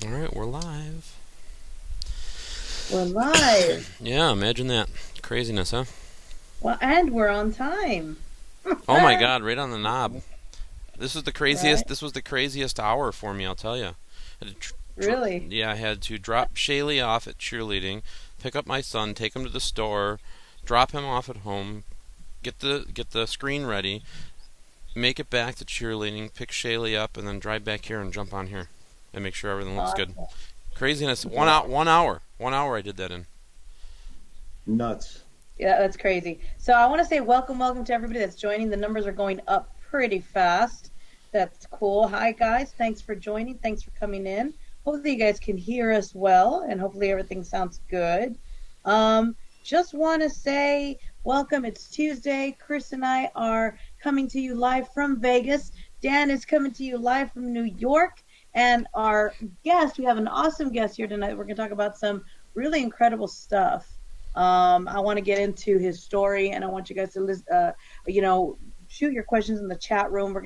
All right, we're live. We're live. Yeah, imagine that. Craziness, huh? Well, and we're on time. Oh my god, right on the knob. This was the craziest Right? this was the craziest hour for me, I'll tell you. Really? Yeah, I had to drop Shaylee off at cheerleading, pick up my son, take him to the store, drop him off at home, get the screen ready, make it back to cheerleading, pick Shaylee up, and then drive back here and jump on here and make sure everything looks good. Awesome. Craziness. Yeah. 1 hour I did that in. Nuts. Yeah, that's crazy. So I want to say welcome to everybody that's joining. The numbers are going up pretty fast. That's cool. Hi, guys. Thanks for joining. Thanks for coming in. Hopefully you guys can hear us well, and hopefully everything sounds good. Just want to say welcome. It's Tuesday. Chris and I are coming to you live from Vegas. Dan is coming to you live from New York. And our guest, we have an awesome guest here tonight. We're going to talk about some really incredible stuff. I want to get into his story, and I want you guys to listen, shoot your questions in the chat room.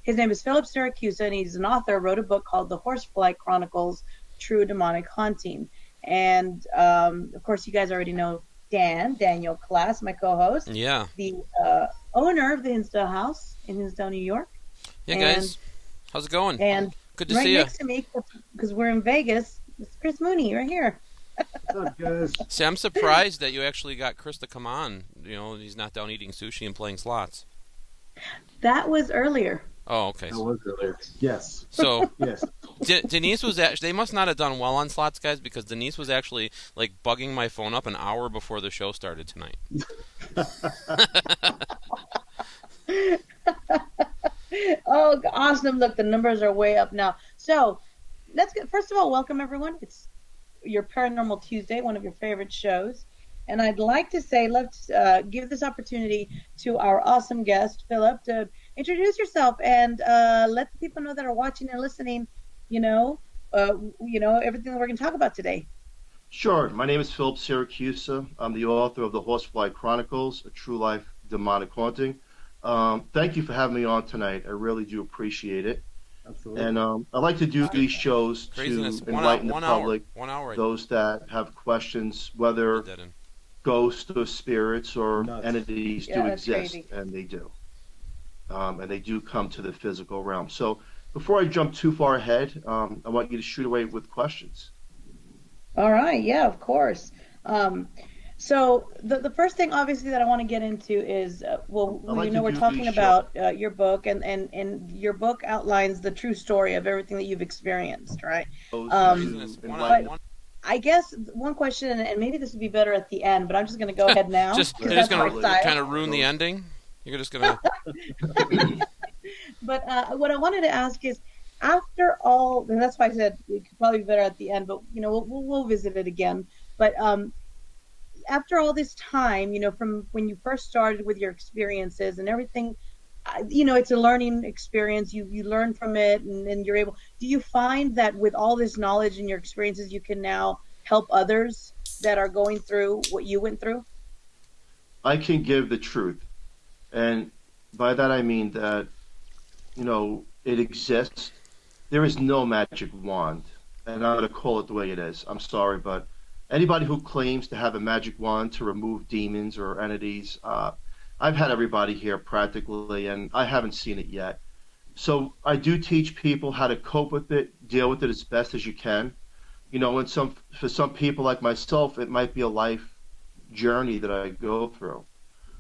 His name is Philip Syracuse, and he's an author, wrote a book called The Horsefly Chronicles, True Demonic Haunting. And, of course, you guys already know Daniel Klaes, my co-host. Yeah. The owner of the Hinsdale House in Hinsdale, New York. Yeah, guys. How's it going? And good to right see you. next to me, because we're in Vegas, it's Chris Mooney right here. What's up, guys? See, I'm surprised that you actually got Chris to come on. You know, he's not down eating sushi and playing slots. That was earlier. Oh, okay. That was earlier. Yes. So Yes. Denise was actually, they must not have done well on slots, guys, because Denise was actually like bugging my phone up an hour before the show started tonight. Oh, awesome. Look, the numbers are way up now. So let's get, first of all, welcome everyone. It's your Paranormal Tuesday, one of your favorite shows. And I'd like to say, let's give this opportunity to our awesome guest, Philip, to introduce yourself and let the people know that are watching and listening, everything that we're going to talk about today. Sure. My name is Philip Syracuse. I'm the author of the Horsefly Chronicles, a true life demonic haunting. Thank you for having me on tonight. I really do appreciate it. Absolutely. And I like to do these shows to Craziness. enlighten the One hour. public, 1 hour. those that have questions, I whether did that in. ghosts or spirits or Nuts. entities Yeah, do that's exist, crazy. and they do. And they do come to the physical realm. So before I jump too far ahead, I want you to shoot away with questions. All right. Yeah, of course. So the first thing, obviously, that I want to get into is, I like to we're do talking these about your book, and your book outlines the true story of everything that you've experienced, right? shows Craziness. to One enlighten hour. I guess one question, and maybe this would be better at the end, but I'm just going to go ahead now. Just, 'cause you're just that's going my to style. kind of ruin the ending? You're just going to... But what I wanted to ask is, after all, and that's why I said it could probably be better at the end, but we'll visit it again. But after all this time, from when you first started with your experiences and everything, it's a learning experience. You learn from it, and you're able. Do you find that with all this knowledge and your experiences, you can now help others that are going through what you went through? I can give the truth. And by that I mean that, it exists. There is no magic wand. And I'm going to call it the way it is. I'm sorry, but anybody who claims to have a magic wand to remove demons or entities, I've had everybody here practically, and I haven't seen it yet. So I do teach people how to cope with it, deal with it as best as you can. And for some people like myself, it might be a life journey that I go through.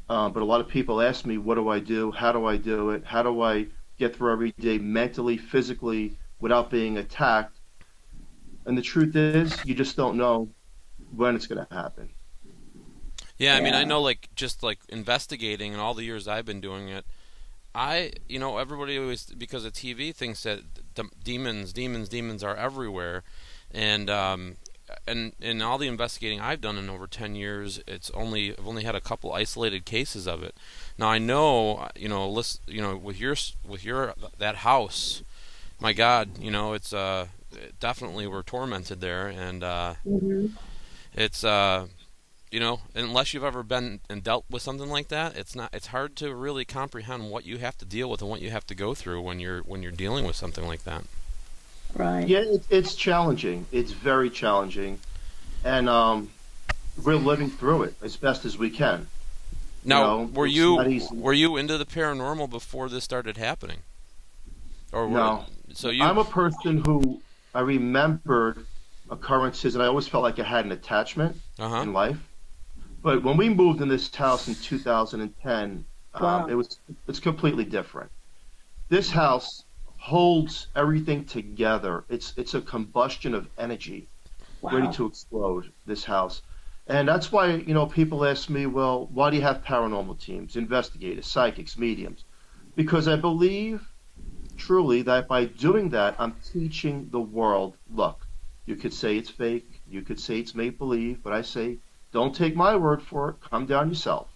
But a lot of people ask me, what do I do? How do I do it? How do I get through every day mentally, physically, without being attacked? And the truth is, you just don't know when it's going to happen. Yeah, I mean, I Yeah. know, just investigating and all the years I've been doing it, everybody always, because of TV, thinks that demons are everywhere. And in all the investigating I've done in over 10 years, I've only had a couple isolated cases of it. Now I know, with your that house, my God, it's definitely we're tormented there, and Hmm. it's unless you've ever been and dealt with something like that, it's hard to really comprehend what you have to deal with and what you have to go through when you're dealing with something like that. Right. Yeah, it's challenging. It's very challenging, and we're living through it as best as we can. Now, were It's you not easy. were you into the paranormal before this started happening? Or No, so you I'm a person who I remembered occurrences, and I always felt like I had an attachment uh-huh. in life. But when we moved in this house in 2010, Wow. it's completely different. This house holds everything together. It's a combustion of energy ready Wow. to explode, this house. And that's why, people ask me, well, why do you have paranormal teams, investigators, psychics, mediums? Because I believe truly that by doing that, I'm teaching the world, look, you could say it's fake, you could say it's make believe, but I say, don't take my word for it, come down yourself.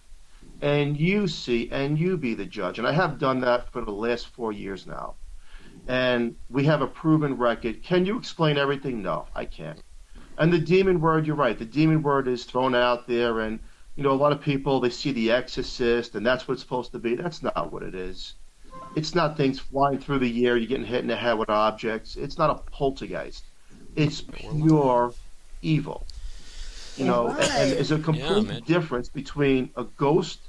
And you see, and you be the judge. And I have done that for the last 4 years now. And we have a proven record. Can you explain everything? No, I can't. And the demon word, you're right. The demon word is thrown out there, and a lot of people they see The Exorcist, and that's what it's supposed to be. That's not what it is. It's not things flying through the air, you're getting hit in the head with objects. It's not a poltergeist. It's pure evil. And there's a complete difference between a ghost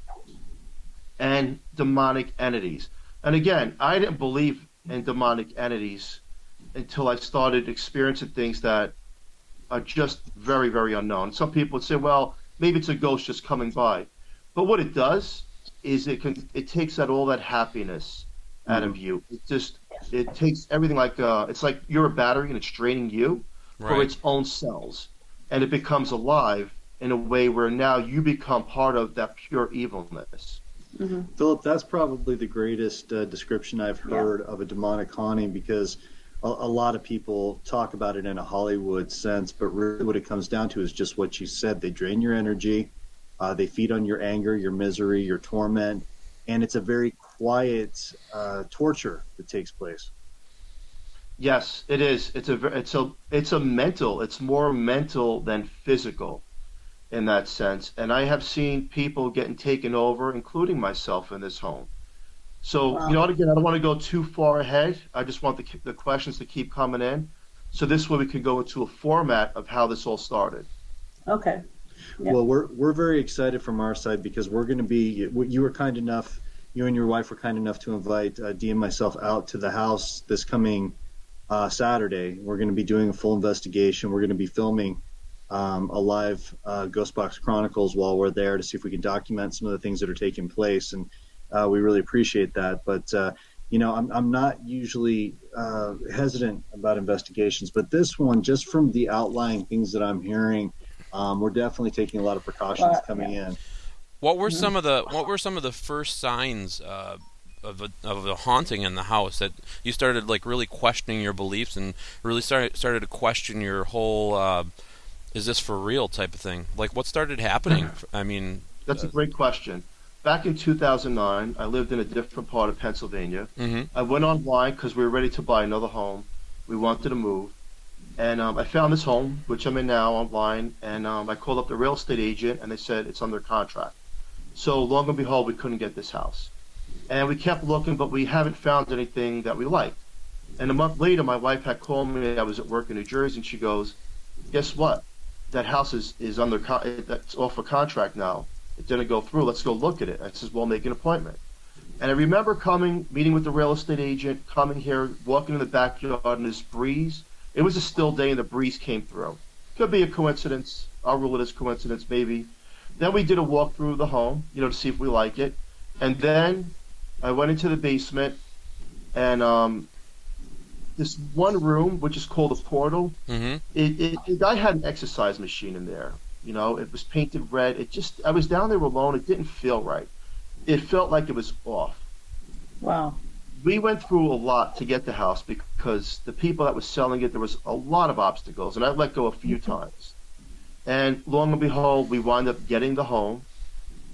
and demonic entities. And again, I didn't believe in demonic entities until I started experiencing things that are just very, very unknown. Some people would say, well, maybe it's a ghost just coming by. But what it does is it takes out all that happiness out of you. It takes everything it's like you're a battery and it's draining you for its own cells. And it becomes alive in a way where now you become part of that pure evilness. Mm-hmm. Philip, that's probably the greatest description I've heard of a demonic haunting, because a lot of people talk about it in a Hollywood sense, but really what it comes down to is just what you said. They drain your energy, they feed on your anger, your misery, your torment, and it's a very quiet torture that takes place. Yes, it is. It's a mental. It's more mental than physical in that sense. And I have seen people getting taken over, including myself, in this home. So, Wow. again, I don't want to go too far ahead. I just want the questions to keep coming in. So this way we can go into a format of how this all started. Okay. Yeah. Well, we're very excited from our side, because we're going to be. You were kind enough. You and your wife were kind enough to invite Dee and myself out to the house this coming Saturday. We're going to be doing a full investigation. We're going to be filming a live Ghost Box Chronicles while we're there to see if we can document some of the things that are taking place, and we really appreciate that. But I'm not usually hesitant about investigations, but this one, just from the outlying things that I'm hearing, we're definitely taking a lot of precautions coming in. What were some of the first signs of a haunting in the house that you started really questioning your beliefs and really started to question your whole is this for real type of thing? Like, what started happening? I mean, that's a great question. Back in 2009, I lived in a different part of Pennsylvania. Mm-hmm. I went online because we were ready to buy another home. We wanted to move. And I found this home, which I'm in now, online. And I called up the real estate agent, and they said it's under contract. So long and behold, we couldn't get this house. And we kept looking, but we haven't found anything that we liked. And a month later, my wife had called me. I was at work in New Jersey, and she goes, guess what? That house is that's off a contract now. It didn't go through. Let's go look at it. I says, well, make an appointment. And I remember meeting with the real estate agent, coming here, walking in the backyard, and this breeze. It was a still day, and the breeze came through. Could be a coincidence. I'll rule it as coincidence, maybe. Then we did a walk through the home, to see if we like it. And then I went into the basement, and this one room, which is called a portal, mm-hmm. The guy had an exercise machine in there. It was painted red. I was down there alone. It didn't feel right. It felt like it was off. Wow. We went through a lot to get the house because the people that was selling it, there was a lot of obstacles, and I let go a few times. And long and behold, we wound up getting the home.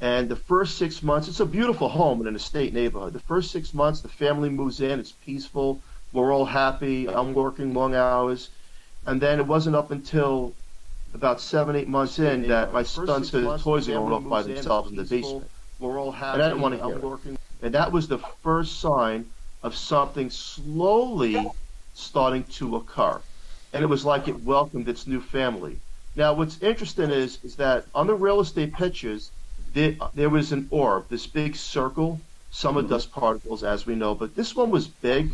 And the first 6 months, it's a beautiful home in an estate neighborhood. The first 6 months, the family moves in. It's peaceful. We're all happy. I'm working long hours. And then it wasn't up until about 7-8 months in that my son said his toys are going off by themselves in the basement. We're all happy. And I didn't want to hear it. And that was the first sign of something slowly starting to occur. And it was like it welcomed its new family. Now, what's interesting is that on the real estate pictures, there was an orb, this big circle, some are dust particles, as we know, but this one was big,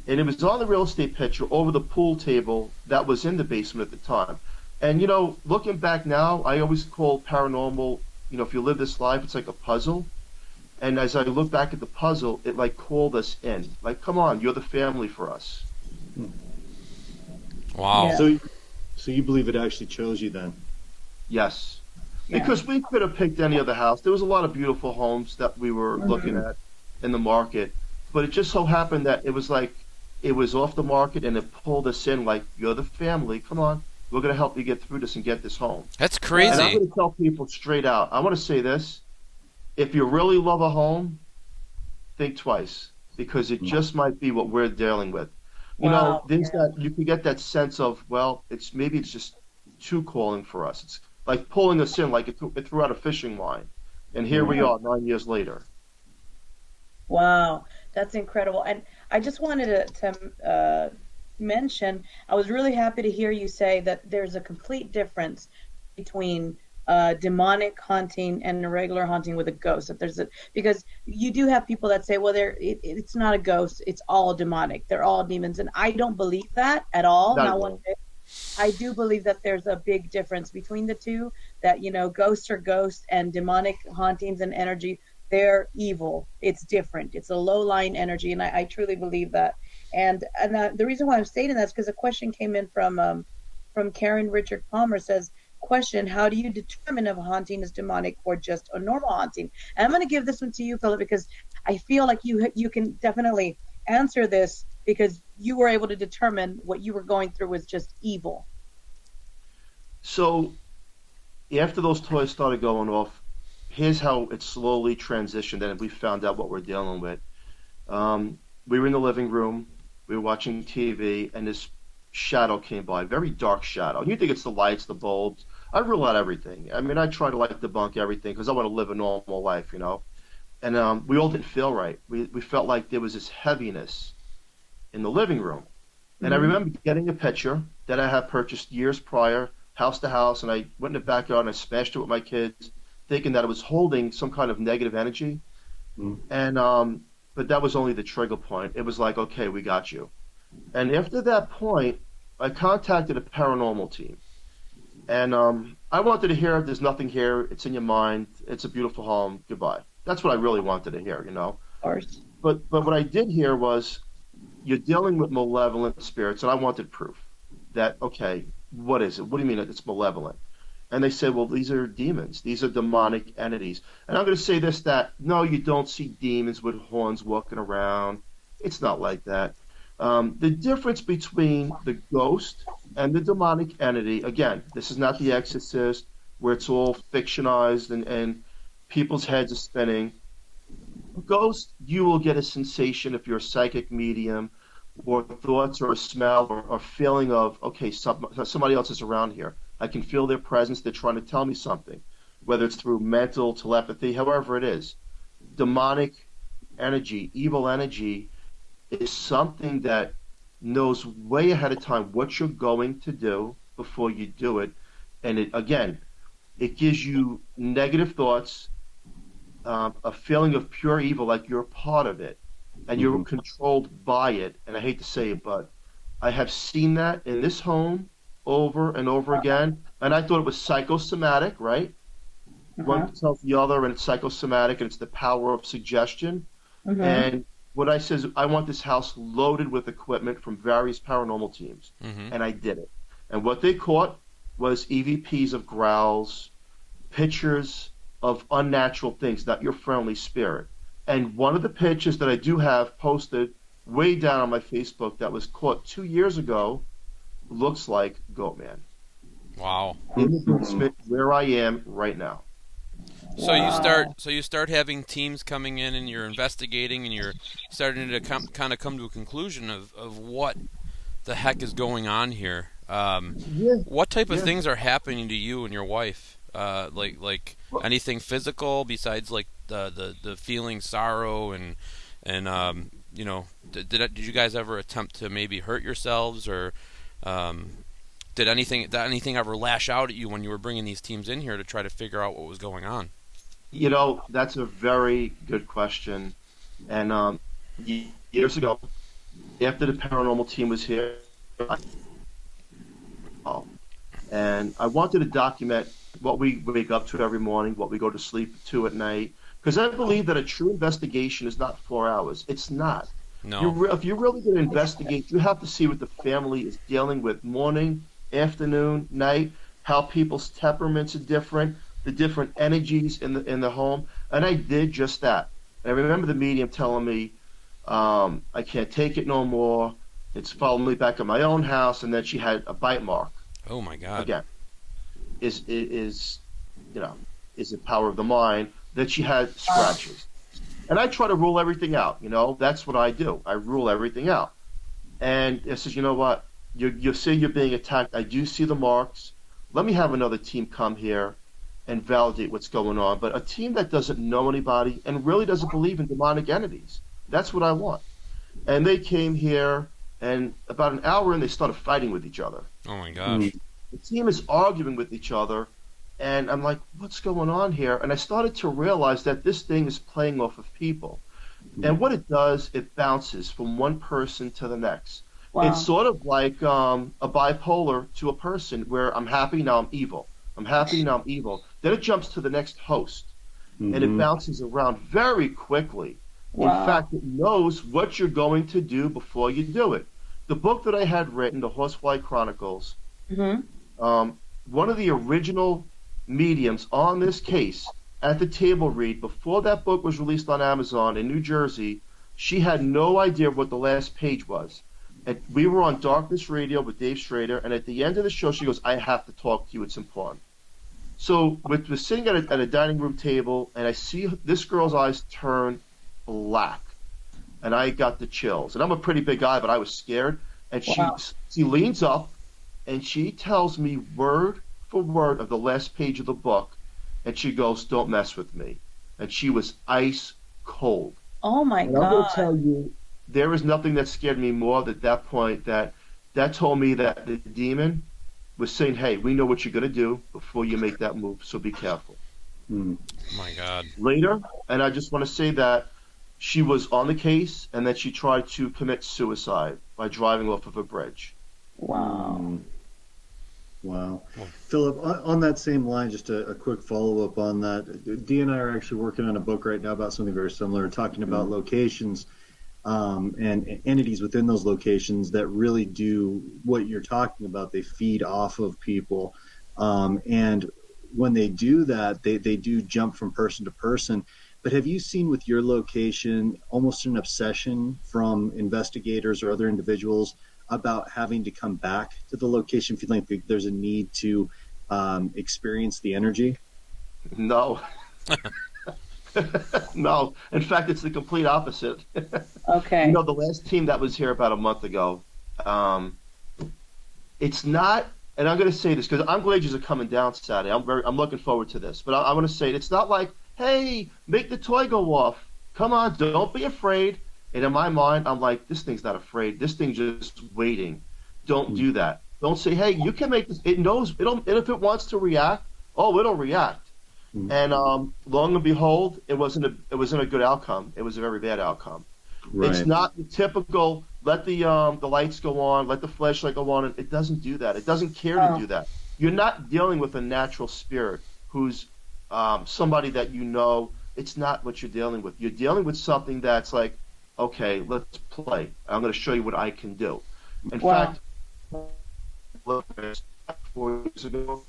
and it was on the real estate picture over the pool table that was in the basement at the time. And, looking back now, I always call paranormal, if you live this life, it's like a puzzle. And as I look back at the puzzle, it like called us in. Like, come on, you're the family for us. Wow. Yeah. So you believe it actually chose you then? Yes. Yeah. Because we could have picked any other house. There was a lot of beautiful homes that we were looking at in the market. But it just so happened that it was like it was off the market and it pulled us in like, you're the family. Come on. We're going to help you get through this and get this home. That's And I'm crazy. going to tell people straight out. I want to say this. If you really love a home, think twice. Because it just might be what we're dealing with. Wow. There's that you can get that sense of, well, it's just too calling for us. It's like pulling us in, like it threw out a fishing line, and here we are 9 years later. Wow, that's incredible. And I just wanted to mention, I was really happy to hear you say that there's a complete difference between demonic haunting and a regular haunting with a ghost. That because you do have people that say, well, it's not a ghost, it's all demonic. They're all demons, and I don't believe that at all. Not one bit. I do believe that there's a big difference between the two. That ghosts are ghosts, and demonic hauntings and energy, they're evil. It's different. It's a low-lying energy, and I truly believe that. And the reason why I'm stating that is because a question came in from Karen Richard Palmer. Says, question, how do you determine if a haunting is demonic or just a normal haunting? And I'm going to give this one to you, Philip, because I feel like you can definitely answer this because you were able to determine what you were going through was just evil. So after those toys started going off, here's how it slowly transitioned, and we found out what we're dealing with. We were in the living room, we were watching TV, and this shadow came by, very dark shadow. You think it's the lights, the bulbs. I rule out everything. I mean, I try to debunk everything because I want to live a normal life, And we all didn't feel right. We felt like there was this heaviness in the living room. And I remember getting a picture that I had purchased years prior, house to house, and I went in the backyard and I smashed it with my kids, thinking that it was holding some kind of negative energy. And but that was only the trigger point. It was like, okay, we got you. And after that point, I contacted a paranormal team. And I wanted to hear, there's nothing here, it's in your mind, it's a beautiful home, goodbye. That's what I really wanted to hear, Of course. But what I did hear was, you're dealing with malevolent spirits, and I wanted proof that, okay, what is it? What do you mean it's malevolent? And they said, well, these are demons. These are demonic entities. And I'm going to say this, that, no, you don't see demons with horns walking around. It's not like that. The difference between the ghost and the demonic entity, again, this is not The Exorcist, where it's all fictionized and people's heads are spinning. Ghost, you will get a sensation if you're a psychic medium, or thoughts or a smell or feeling of, okay, somebody else is around here. I can feel their presence. They're trying to tell me something, whether it's through mental, telepathy, however it is. Demonic energy, evil energy, is something that knows way ahead of time what you're going to do before you do it. And it gives you negative thoughts, a feeling of pure evil, like you're part of it and you're controlled by it. And I hate to say it, but I have seen that in this home over and over again. And I thought it was psychosomatic, right? One tells the other, and it's psychosomatic, and it's the power of suggestion. And what I said is, I want this house loaded with equipment from various paranormal teams. And I did it. And what they caught was EVPs of growls, pictures of unnatural things, not your friendly spirit. And one of the pictures that I do have posted way down on my Facebook that was caught 2 years ago looks like Goatman. Wow. In the basement where I am right now. So you start having teams coming in, and you're investigating, and you're starting to kind of come to a conclusion of what the heck is going on here. What type of things are happening to you and your wife? Like anything physical besides like the feeling sorrow and did you guys ever attempt to maybe hurt yourselves, or did anything ever lash out at you when you were bringing these teams in here to try to figure out what was going on? That's a very good question. And years ago, after the paranormal team was here, and I wanted to document what we wake up to every morning, what we go to sleep to at night, because I believe that a true investigation is not 4 hours. It's not. No. If you're really going to investigate, you have to see what the family is dealing with morning, afternoon, night, how people's temperaments are different, the different energies in the home, and I did just that. And I remember the medium telling me, I can't take it no more. It's following me back in my own house, and then she had a bite mark. Oh my God! Again, is the power of the mind that she had scratches, and I try to rule everything out. That's what I do. I rule everything out, and it says, you know what? You say you're being attacked. I do see the marks. Let me have another team come here and validate what's going on. But a team that doesn't know anybody and really doesn't believe in demonic entities. That's what I want. And they came here, and about an hour in, they started fighting with each other. Oh my gosh. The team is arguing with each other, and I'm like, what's going on here? And I started to realize that this thing is playing off of people. And what it does, it bounces from one person to the next. Wow. It's sort of like a bipolar to a person, where I'm happy, now I'm evil. I'm happy, now I'm evil. Then it jumps to the next host, and it bounces around very quickly. Wow. In fact, it knows what you're going to do before you do it. The book that I had written, the Horsefly Chronicles, one of the original mediums on this case at the table read, before that book was released on Amazon in New Jersey, she had no idea what the last page was. And we were on Darkness Radio with Dave Schrader, and at the end of the show, she goes, I have to talk to you. It's important. So we're sitting at a dining room table, and I see this girl's eyes turn black, and I got the chills. And I'm a pretty big guy, but I was scared. And she leans up, and she tells me word for word of the last page of the book, and she goes, don't mess with me. And she was ice cold. Oh my and God. I'm going to tell you, there is nothing that scared me more at that point. That told me that the demon was saying, hey, we know what you're going to do before you make that move, so be careful. Oh my God. Later, and I just want to say that she was on the case, and that she tried to commit suicide by driving off of a bridge. Wow. Wow. Philip, on that same line, just a quick follow-up on that. Dee and I are actually working on a book right now about something very similar, talking about locations and entities within those locations that really do what you're talking about. They feed off of people. And when they do that, they do jump from person to person. But have you seen with your location almost an obsession from investigators or other individuals about having to come back to the location, feeling like there's a need to experience the energy? No. No. In fact, it's the complete opposite. Okay. The last team that was here about a month ago, it's not, and I'm going to say this because I'm glad you're coming down Saturday. I'm looking forward to this. But I want to say it's not like, hey, make the toy go off. Come on, don't be afraid. And in my mind, I'm like, this thing's not afraid. This thing's just waiting. Don't do that. Don't say, hey, you can make this. It knows. And if it wants to react, it'll react. And long and behold, it wasn't a good outcome. It was a very bad outcome. Right. It's not the typical, let the lights go on, let the flashlight go on. It doesn't do that. It doesn't care to do that. You're not dealing with a natural spirit who's somebody that you know. It's not what you're dealing with. You're dealing with something that's like, okay, let's play. I'm going to show you what I can do. In fact, 4 years ago,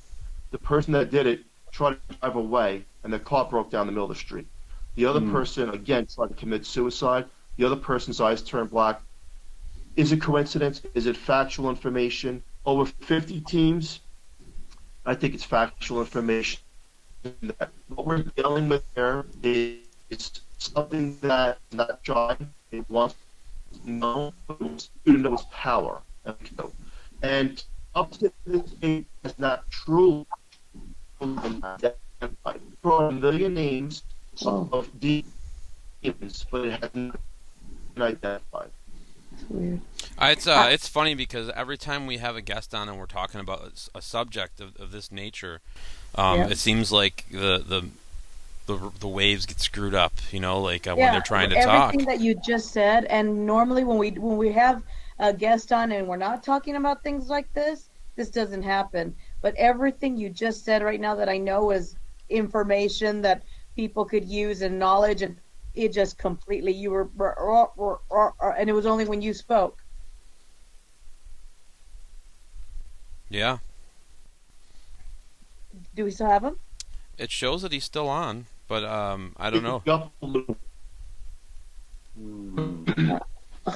the person that did it tried to drive away, and the car broke down the middle of the street. The other person, again, tried to commit suicide. The other person's eyes turned black. Is it coincidence? Is it factual information? Over 50 teams, I think it's factual information. That what we're dealing with here is something that's not trying. It wants to know, but it wants you to know its power. And up to this day, it's not true. Identified. For a million names of demons, but it hasn't. identified. It's weird. It's funny because every time we have a guest on and we're talking about a subject of this nature, it seems like the waves get screwed up, like when they're trying to talk. Everything that you just said, and normally when we have a guest on and we're not talking about things like this doesn't happen. But everything you just said right now that I know is information that people could use and knowledge, and it just completely, you were, and it was only when you spoke. Yeah. Do we still have him? It shows that he's still on, but I don't know.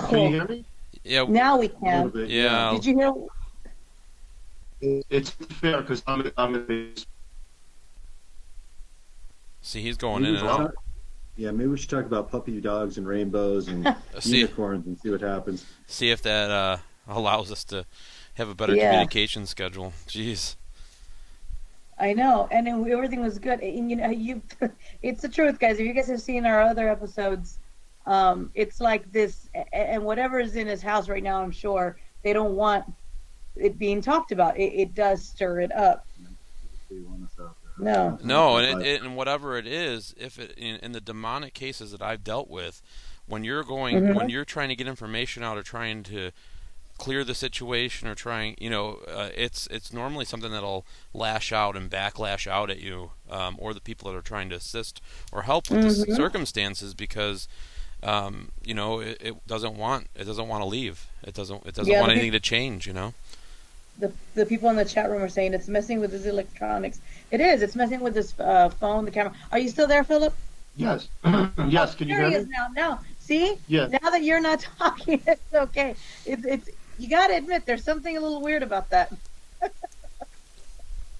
Can you hear me? Yeah. Now we can. Bit, yeah. Did you hear? It's fair because I'm in the. See, he's going in and out. Yeah, maybe we should talk about puppy dogs and rainbows and unicorns and see what happens. See if that allows us to have a better communication schedule. Jeez. I know, and everything was good. And it's the truth, guys. If you guys have seen our other episodes, it's like this, and whatever is in his house right now, I'm sure they don't want it being talked about. It does stir it up. No, and whatever it is, if it in the demonic cases that I've dealt with, when you're when you're trying to get information out or trying to clear the situation or trying, it's normally something that'll lash out and backlash out at you, or the people that are trying to assist or help with the circumstances, because it doesn't want to leave. It doesn't want anything to change. The people in the chat room are saying it's messing with his electronics. It is. It's messing with his phone, the camera. Are you still there, Philip? Yes. Yes. Can you hear me? There he is now. See? Yes. Now that you're not talking, it's okay. It's you got to admit there's something a little weird about that.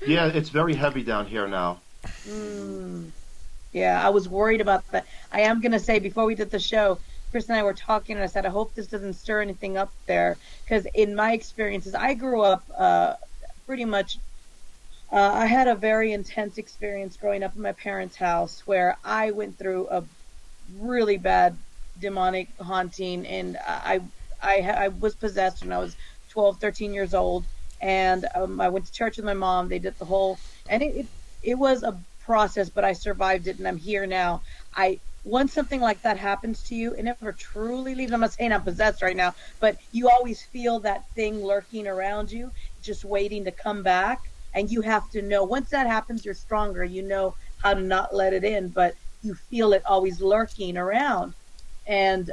Yeah, it's very heavy down here now. Yeah, I was worried about that. I am going to say, before we did the show, Chris and I were talking, and I said, I hope this doesn't stir anything up there. Because in my experiences, I grew up pretty much, I had a very intense experience growing up in my parents' house where I went through a really bad demonic haunting, and I was possessed when I was 12, 13 years old. And I went to church with my mom. They did the whole, and it was a process, but I survived it, and I'm here now. Once something like that happens to you, it never truly leaves. I'm not saying I'm possessed right now, but you always feel that thing lurking around you, just waiting to come back. And you have to know, once that happens, you're stronger. You know how to not let it in, but you feel it always lurking around. And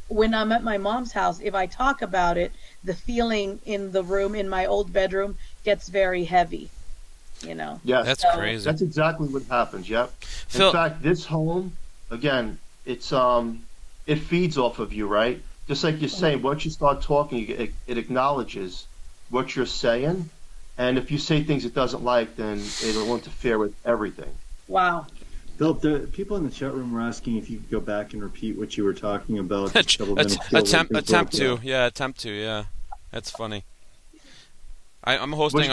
when I'm at my mom's house, if I talk about it, the feeling in the room, in my old bedroom, gets very heavy. Yes, that's crazy. That's exactly what happens. Yep. In fact, this home, again, it feeds off of you, right? Just like you're saying, once you start talking, it acknowledges what you're saying, and if you say things it doesn't like, then it'll interfere with everything. Wow. Philip, the people in the chat room were asking if you could go back and repeat what you were talking about. Attempt to. Yeah, that's funny. I'm hosting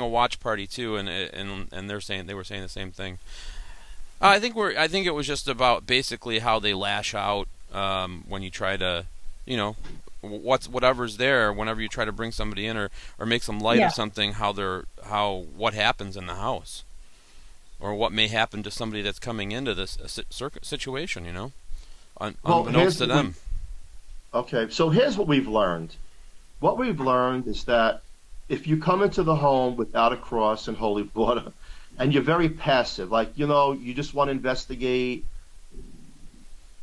a watch party too, and they were saying the same thing. I think it was just about basically how they lash out when you try to, whatever's there. Whenever you try to bring somebody in or make some light of something, what happens in the house, or what may happen to somebody that's coming into this situation. Unbeknownst to them. Okay, so here's what we've learned. What we've learned is that if you come into the home without a cross and holy water, and you're very passive, like, you just want to investigate,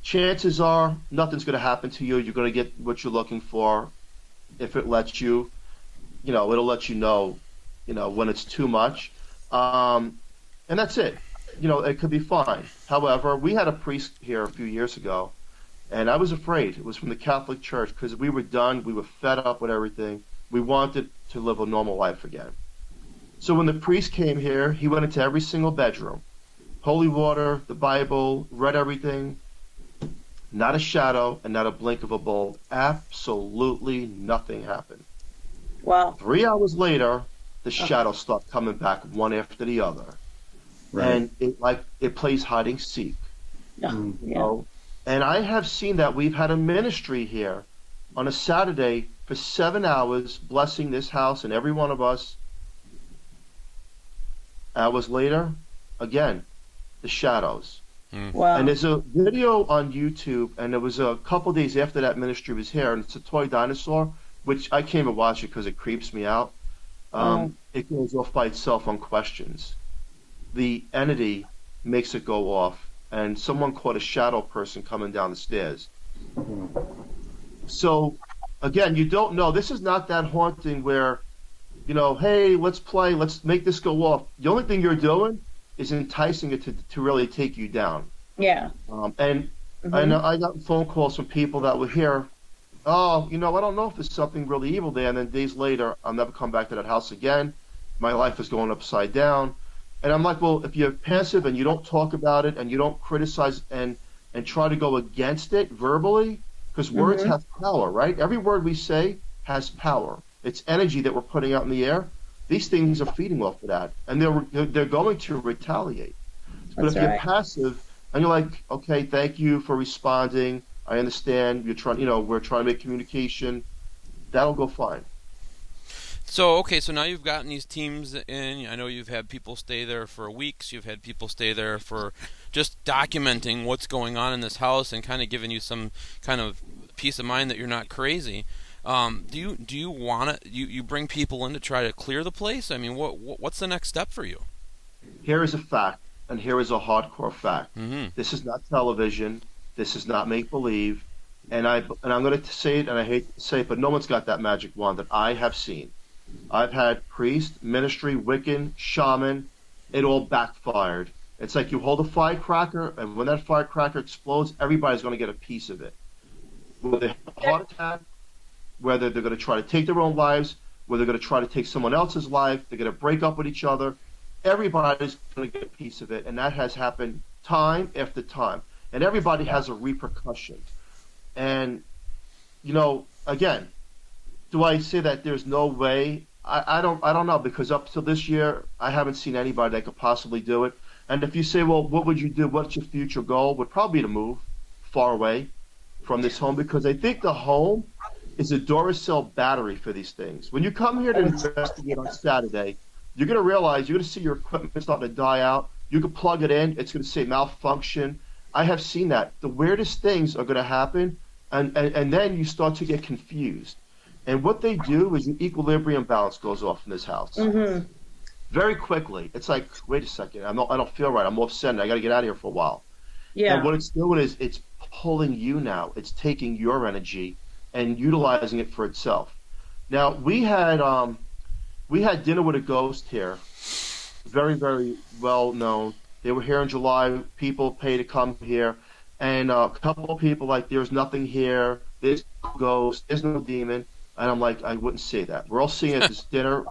chances are nothing's going to happen to you. You're going to get what you're looking for. If it lets you, it'll let you know, when it's too much. And that's it. It could be fine. However, we had a priest here a few years ago, and I was afraid. It was from the Catholic Church, because we were done. We were fed up with everything. We wanted to live a normal life again. So when the priest came here, he went into every single bedroom. Holy water, the Bible, read everything. Not a shadow and not a blink of a bulb. Absolutely nothing happened. Wow. 3 hours later, the shadows start coming back one after the other. Right. And it plays hide and seek. And I have seen that we've had a ministry here on a Saturday for 7 hours, blessing this house and every one of us. Hours later, again, the shadows. Wow. And there's a video on YouTube, and it was a couple days after that ministry was here, and it's a toy dinosaur, which I can't even watch it because it creeps me out. It goes off by itself on questions. The entity makes it go off, and someone caught a shadow person coming down the stairs. So, again, you don't know. This is not that haunting where, hey, let's play, let's make this go off. The only thing you're doing is enticing it to really take you down. Yeah. And I know I got phone calls from people that were here. Oh, I don't know if there's something really evil there. And then days later, I'll never come back to that house again. My life is going upside down. And I'm like, well, if you're passive and you don't talk about it and you don't criticize and try to go against it verbally, because words have power, right? Every word we say has power. It's energy that we're putting out in the air. These things are feeding off of that, and they're going to retaliate. But if you're passive and you're like, okay, thank you for responding, I understand, you're trying, we're trying to make communication, that'll go fine. So now you've gotten these teams in. I know you've had people stay there for weeks. You've had people stay there for just documenting what's going on in this house and kind of giving you some kind of peace of mind that you're not crazy. Do you want to? You bring people in to try to clear the place? I mean, what's the next step for you? Here is a fact, and here is a hardcore fact. This is not television. This is not make believe. And I'm going to say it, and I hate to say it, but no one's got that magic wand that I have seen. I've had priest, ministry, Wiccan, shaman. It all backfired. It's like you hold a firecracker, and when that firecracker explodes, everybody's going to get a piece of it. Whether they have a heart attack, whether they're going to try to take their own lives, whether they're going to try to take someone else's life, they're going to break up with each other. Everybody's going to get a piece of it, and that has happened time after time. And everybody has a repercussion. And, again, do I say that there's no way? I don't know, because up till this year, I haven't seen anybody that could possibly do it. And if you say, well, what would you do? What's your future goal? Would probably be to move far away from this home, because I think the home is a Duracell battery for these things. When you come here to investigate on Saturday, you're going to realize, you're going to see your equipment starting to die out. You can plug it in. It's going to say malfunction. I have seen that. The weirdest things are going to happen, and then you start to get confused. And what they do is your equilibrium balance goes off in this house. Very quickly. It's like, wait a second, I don't feel right. I'm upset. I got to get out of here for a while. Yeah. And what it's doing is it's pulling you now. It's taking your energy and utilizing it for itself. Now, we had dinner with a ghost here, very, very well known. They were here in July. People pay to come here. And a couple of people like, there's nothing here. There's no ghost. There's no demon. And I'm like, I wouldn't say that. We're all seeing at this dinner.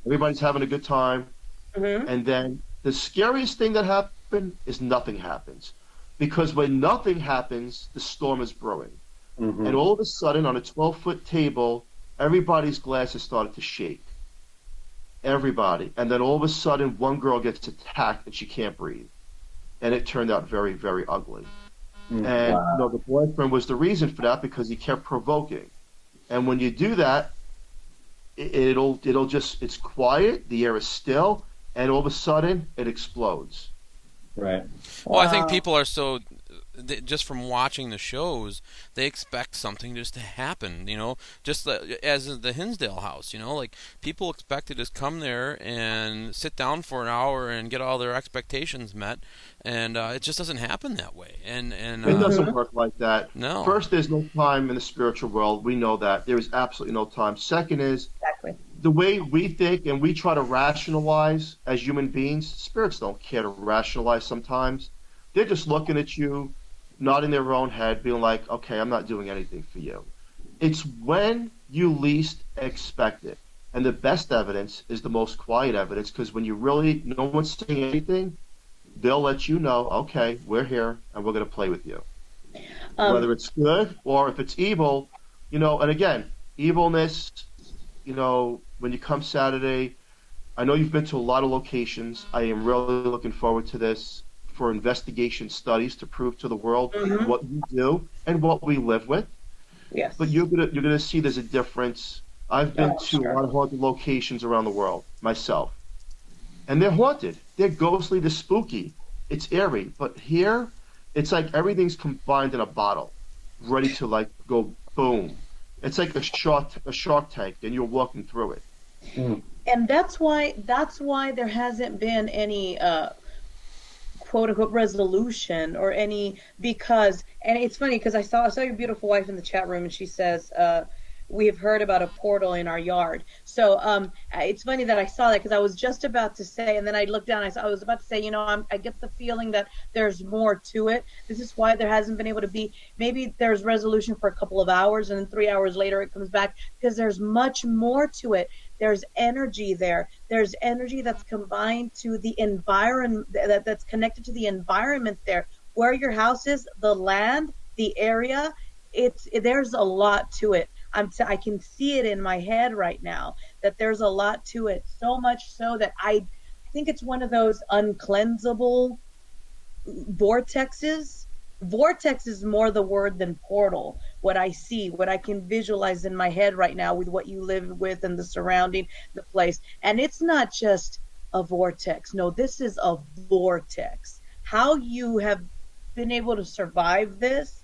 Everybody's having a good time. And then the scariest thing that happened is nothing happens. Because when nothing happens, the storm is brewing. And all of a sudden, on a 12-foot table, everybody's glasses started to shake. Everybody. And then all of a sudden, one girl gets attacked and she can't breathe. And it turned out very, very ugly. And the boyfriend was the reason for that, because he kept provoking. And when you do that, it's quiet, the air is still, and all of a sudden it explodes. Right. Well, I think people are so, just from watching the shows, they expect something just to happen, just as the Hinsdale house, like people expect to just come there and sit down for an hour and get all their expectations met, and it just doesn't happen that way. And it doesn't work like that. No. First, there's no time in the spiritual world. We know that. There is absolutely no time. Second is, the way we think and we try to rationalize as human beings, spirits don't care to rationalize sometimes. They're just looking at you, nodding their own head, being like, okay, I'm not doing anything for you. It's when you least expect it. And the best evidence is the most quiet evidence, because when no one's saying anything, they'll let you know, okay, we're here and we're going to play with you. Whether it's good or if it's evil, and again, evilness, when you come Saturday, I know you've been to a lot of locations. I am really looking forward to this. for investigation studies to prove to the world Mm-hmm. what you do and what we live with. Yes. But you're gonna see there's a difference. I've been Oh, to a sure. lot of haunted locations around the world myself, and they're haunted. They're ghostly. They're spooky. It's eerie. But here, it's like everything's combined in a bottle, ready to like go boom. It's like a shark tank, and you're walking through it. Mm. And that's why there hasn't been any quote unquote resolution or any, because, and it's funny because I saw your beautiful wife in the chat room, and she says we have heard about a portal in our yard. So it's funny that I saw that, because I was just about to say, and then I looked down, I was about to say, I get the feeling that there's more to it. This is why there hasn't been able to be, maybe there's resolution for a couple of hours, and then 3 hours later it comes back, because there's much more to it. There's energy there. There's energy that's combined to the environment, that's connected to the environment there. Where your house is, the land, the area, there's a lot to it. I can see it in my head right now, that there's a lot to it. So much so that I think it's one of those uncleansable vortexes. Vortex is more the word than portal. What I see, what I can visualize in my head right now with what you live with and the surrounding, the place. And it's not just a vortex. No, this is a vortex. How you have been able to survive this,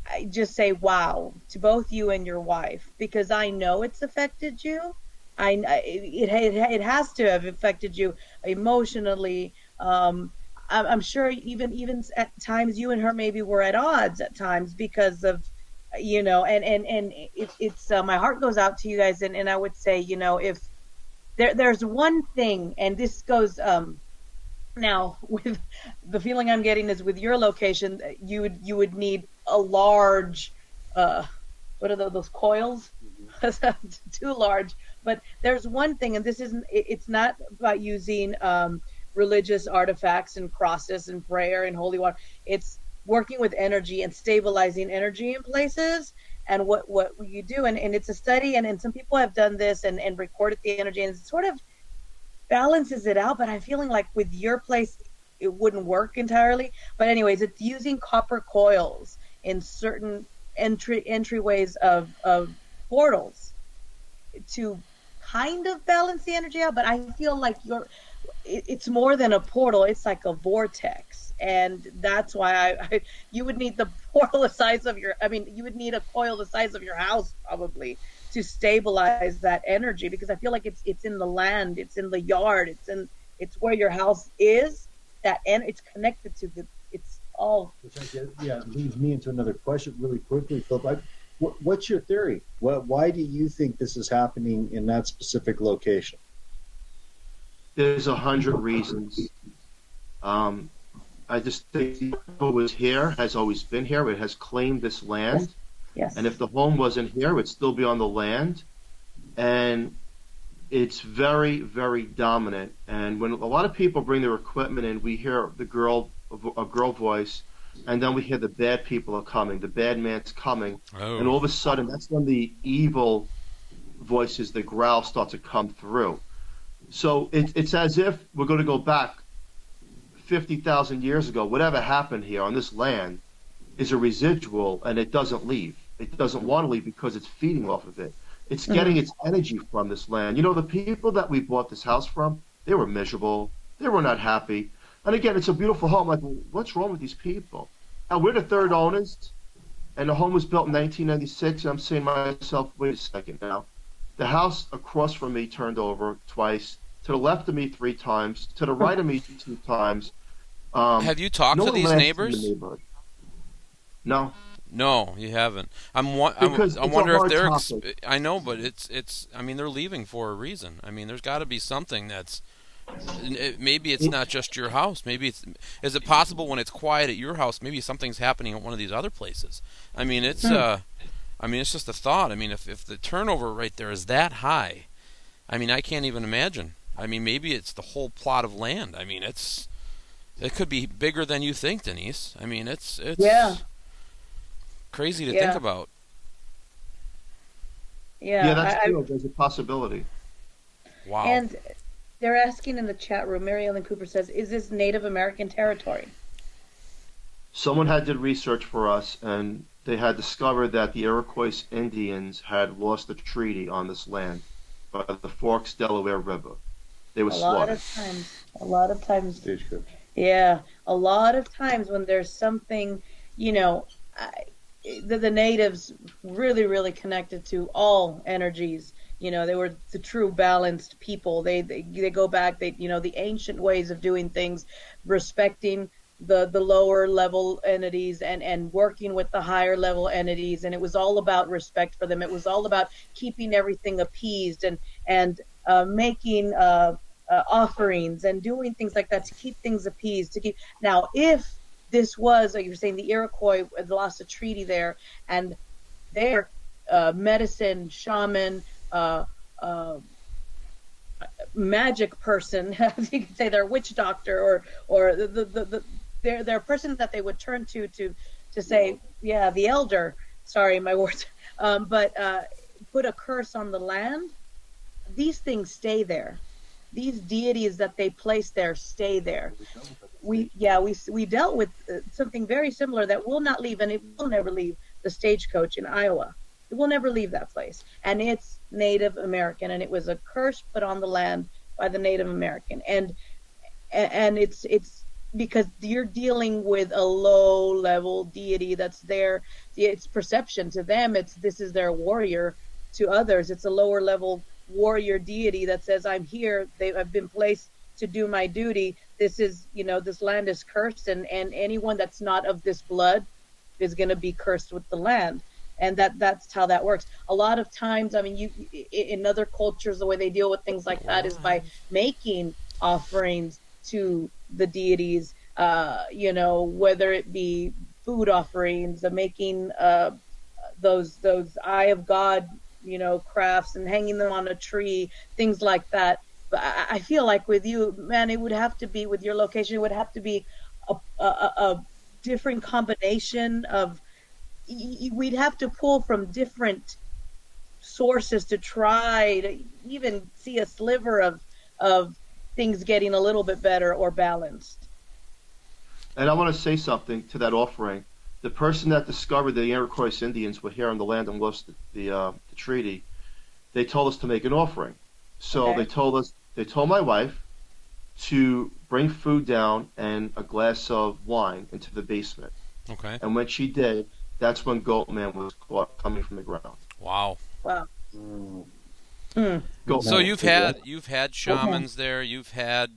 I just say wow to both you and your wife, because I know it's affected you. It has to have affected you emotionally. I'm sure even at times you and her maybe were at odds at times because of, and it's my heart goes out to you guys, and I would say, if there's one thing, and this goes now with the feeling I'm getting is with your location, you would need a large, what are those coils? Too large. But there's one thing, and this isn't, it's not about using religious artifacts and crosses and prayer and holy water. It's working with energy and stabilizing energy in places. And what you do, and it's a study, and some people have done this and recorded the energy, and it sort of balances it out. But I'm feeling like with your place, it wouldn't work entirely. But anyways, it's using copper coils in certain entryways of portals to kind of balance the energy out. But I feel like it's more than a portal. It's like a vortex. And that's why you would need the portal the size of you would need a coil the size of your house probably to stabilize that energy, because I feel like it's in the land, it's in the yard, it's where your house is, and it's connected to it's all. Which I guess, leads me into another question really quickly, Philip. What's your theory? Why do you think this is happening in that specific location? There's 100 reasons. I just think who was here has always been here. It has claimed this land. Yes. And if the home wasn't here, it would still be on the land. And it's very, very dominant. And when a lot of people bring their equipment in, we hear a girl voice, and then we hear the bad people are coming, the bad man's coming. Oh. And all of a sudden, that's when the evil voices, the growl, start to come through. So it's as if we're going to go back 50,000 years ago. Whatever happened here on this land is a residual, and it doesn't leave. It doesn't want to leave because it's feeding off of it. It's getting its energy from this land. The people that we bought this house from, they were miserable. They were not happy. And again, it's a beautiful home. Like, well, what's wrong with these people? Now, we're the third owners, and the home was built in 1996. And I'm saying to myself, wait a second now. The house across from me turned over twice, to the left of me 3 times, to the right of me 2 times. Have you talked to these neighbors? No. No, you haven't. I wonder if they're. I know, but it's. I mean, they're leaving for a reason. I mean, there's got to be something that's. Maybe it's not just your house. Maybe it's. Is it possible when it's quiet at your house? Maybe something's happening at one of these other places. I mean, it's. I mean, it's just a thought. I mean, if the turnover right there is that high, I mean, I can't even imagine. I mean, maybe it's the whole plot of land. I mean, it could be bigger than you think, Denise. I mean, it's crazy to think about. Yeah, that's true. There's a possibility. Wow. And They're asking in the chat room. Mary Ellen Cooper says, "Is this Native American territory?" Someone had did research for us, and they had discovered that the Iroquois Indians had lost a treaty on this land by the Forks Delaware River. They were slaughtered. A lot of times, Stagecoach. yeah, a lot of times when there's something, you know, the natives really connected to all energies. You know, they were the true balanced people. They go back, the ancient ways of doing things, respecting the lower level entities and working with the higher level entities. And it was all about respect for them. It was all about keeping everything appeased and making offerings and doing things like that to keep things appeased. Now, if this was, like you're saying, the Iroquois lost a treaty there, and their medicine, shaman, magic person, you could say they're witch doctor, or they're a person that they would turn to say, yeah, the elder. Sorry, my words, but put a curse on the land. These things stay there. These deities that they place there stay there. We dealt with something very similar that will not leave, and it will never leave the Stagecoach in Iowa. It will never leave that place, and it's Native American, and it was a curse put on the land by the Native American, and it's because you're dealing with a low level deity that's there. It's perception to them. This is their warrior. To others, it's a lower level warrior deity that says, I'm here. I've been placed to do my duty. This is, this land is cursed, and anyone that's not of this blood is going to be cursed with the land. And that's how that works. A lot of times, I mean, in other cultures, the way they deal with things like that is by making offerings to the deities, whether it be food offerings, making those Eye of God, crafts and hanging them on a tree, things like that. But I feel like with you, man, it would have to be, with your location, it would have to be a different combination of, we'd have to pull from different sources to try to even see a sliver of things getting a little bit better or balanced. And I want to say something to that offering. The person that discovered the Iroquois Indians were here on the land and lost the treaty, they told us to make an offering. So Okay. they told my wife to bring food down and a glass of wine into the basement. Okay. And when she did, that's when Goatman was caught coming from the ground. Wow. Wow. Goatman. So you've had shamans there. You've had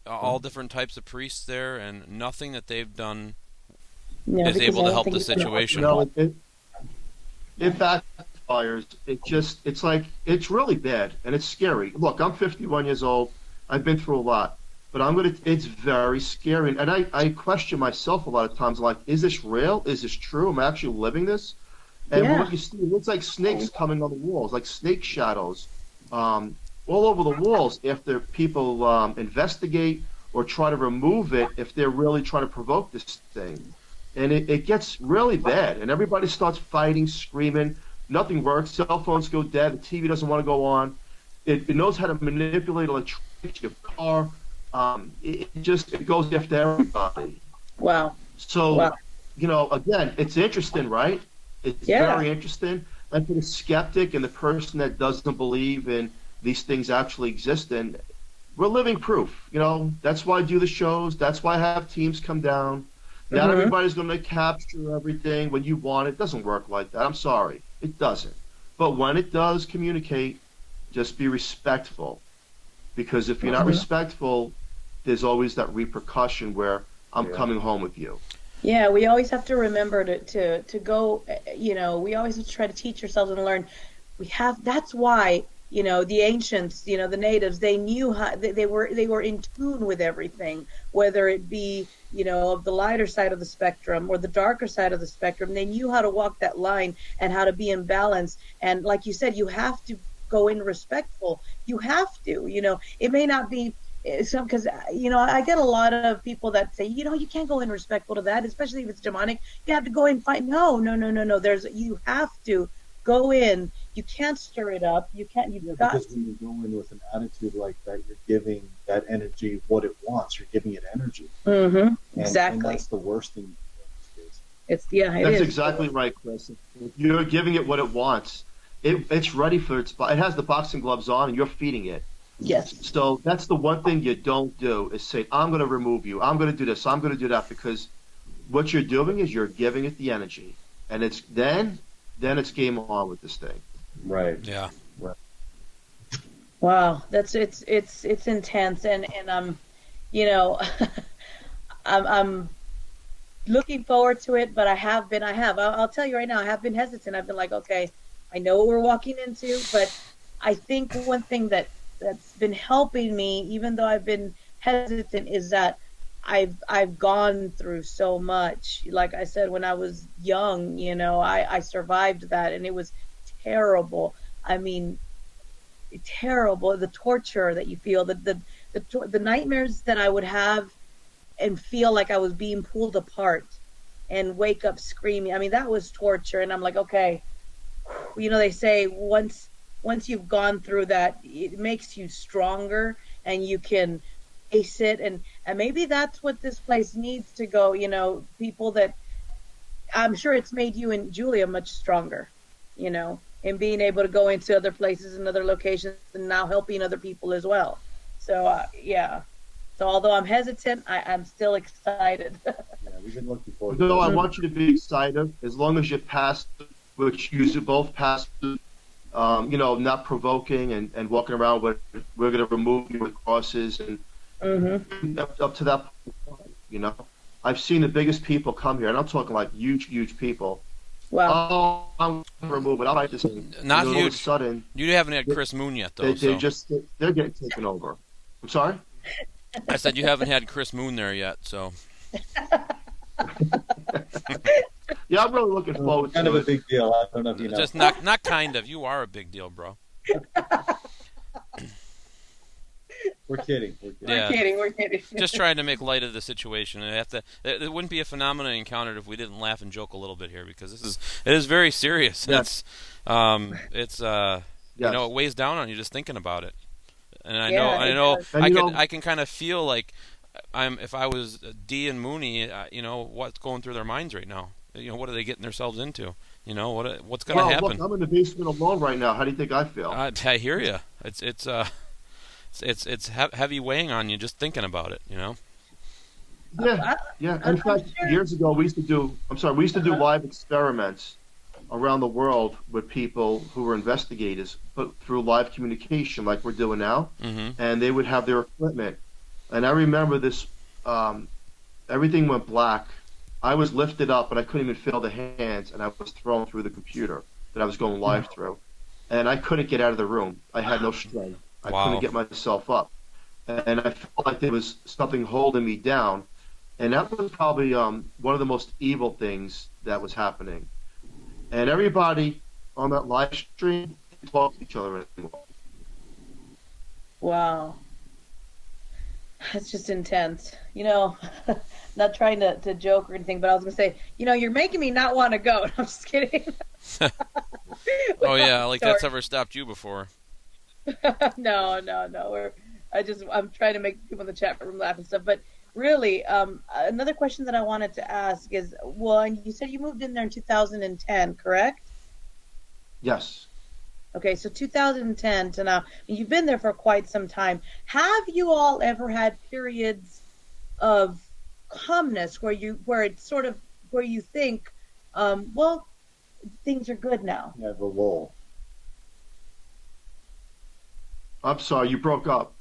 all different types of priests there, and nothing that they've done is able to help the situation. No, it backfires. It's really bad, and it's scary. Look, I'm 51 years old. I've been through a lot. But it's very scary. And I question myself a lot of times, like, is this real? Is this true? Am I actually living this? And what you see, it looks like snakes coming on the walls, like snake shadows, all over the walls after people investigate or try to remove it if they're really trying to provoke this thing. And it gets really bad. And everybody starts fighting, screaming. Nothing works. Cell phones go dead. The TV doesn't want to go on. It knows how to manipulate electricity, your car. It goes after everybody. Wow. So, again, it's interesting, right? It's very interesting. And for the skeptic and the person that doesn't believe in these things actually exist, and we're living proof. That's why I do the shows. That's why I have teams come down. Not everybody's going to capture everything when you want it. It doesn't work like that. I'm sorry. It doesn't. But when it does communicate, just be respectful. Because if you're not respectful, there's always that repercussion where I'm coming home with you. Yeah, we always have to remember to go, we always have to try to teach ourselves and learn. That's why, the ancients, the natives, they knew how, they were in tune with everything, whether it be, of the lighter side of the spectrum or the darker side of the spectrum. They knew how to walk that line and how to be in balance. And like you said, you have to go in respectful. You have to, it may not be, because I get a lot of people that say, you can't go in respectful to that, especially if it's demonic. You have to go in and fight. No. You have to go in you can't stir it up. You can't. You've got because when you go in with an attitude like that, you're giving that energy what it wants. You're giving it energy. Exactly. And that's the worst thing. It That's is. exactly right, Chris. If you're giving it what it wants, it's ready for its. It has the boxing gloves on, and you're feeding it. Yes. So that's the one thing you don't do is say, I'm going to remove you. I'm going to do this. I'm going to do that, because what you're doing is you're giving it the energy, and it's then it's game on with this thing. Right. Yeah. Right. Wow, it's intense, and you know, I'm looking forward to it, but I'll tell you right now, I have been hesitant. I've been like, okay, I know what we're walking into, but I think one thing that's been helping me, even though I've been hesitant, is that I've gone through so much. Like I said, when I was young, you know, I survived that, and it was terrible. I mean, terrible. The torture that you feel, the nightmares that I would have and feel like I was being pulled apart and wake up screaming. I mean, that was torture. And I'm like, okay, you know, they say once you've gone through that, it makes you stronger and you can face it. And maybe that's what this place needs to go, you know, people that, I'm sure it's made you and Julia much stronger, you know, in being able to go into other places and other locations and now helping other people as well. So, yeah. So although I'm hesitant, I'm still excited. Yeah, we've been looking forward to it. No, I want you to be excited as long as you pass, which you both pass, you know, not provoking and walking around with, we're going to remove you with crosses and up to that point, you know. I've seen the biggest people come here, and I'm talking like huge people. Wow. Oh, I'm going to remove it. I like this. Not huge. All of a sudden, You haven't had Chris Moon yet, though. they're getting taken over. I'm sorry? I said you haven't had Chris Moon there yet, so. Yeah, I'm really looking forward to it. Kind of a big deal. I don't know if you know. Just not kind of. You are a big deal, bro. We're kidding. Yeah. We're kidding. Just trying to make light of the situation. It wouldn't be a phenomenon encountered if we didn't laugh and joke a little bit here, because it is very serious. Yes. It's you know, it weighs down on you just thinking about it. And I know I can kind of feel like if I was Dee and Mooney, you know, what's going through their minds right now. You know, what are they getting themselves into? You know, what's going to happen? Look, I'm in the basement alone right now. How do you think I feel? I hear you. It's heavy weighing on you just thinking about it. You know. Yeah. In fact, years ago we used to do live experiments around the world with people who were investigators, but through live communication like we're doing now. And they would have their equipment. And I remember this, everything went black. I was lifted up, but I couldn't even feel the hands, and I was thrown through the computer that I was going live through. And I couldn't get out of the room. I had no strength. I couldn't get myself up. And I felt like there was something holding me down. And that was probably one of the most evil things that was happening. And everybody on that live stream didn't talk to each other anymore. Wow. That's just intense. You know, not trying to joke or anything, but I was going to say, you know, you're making me not want to go. I'm just kidding. Oh, yeah, like that's ever stopped you before. No. I'm trying to make people in the chat room laugh and stuff. But really, another question that I wanted to ask is, well, and you said you moved in there in 2010, correct? Yes. Okay, so 2010 to now, you've been there for quite some time. Have you all ever had periods of calmness where you think, well, things are good now? Yeah, the lull. I'm sorry, you broke up.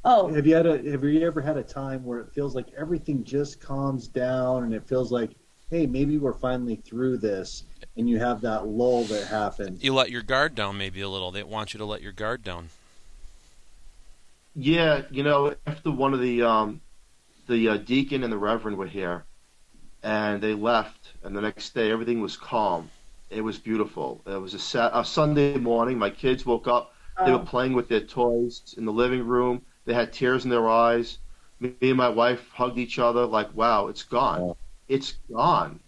Oh. Have you ever had a time where it feels like everything just calms down and it feels like, hey, maybe we're finally through this, and you have that lull that happens? You let your guard down maybe a little. They want you to let your guard down. Yeah, you know, after one of the deacon and the reverend were here, and they left, and the next day everything was calm. It was beautiful. It was a Sunday morning. My kids woke up. They were playing with their toys in the living room. They had tears in their eyes. Me and my wife hugged each other like, wow, it's gone. It's gone.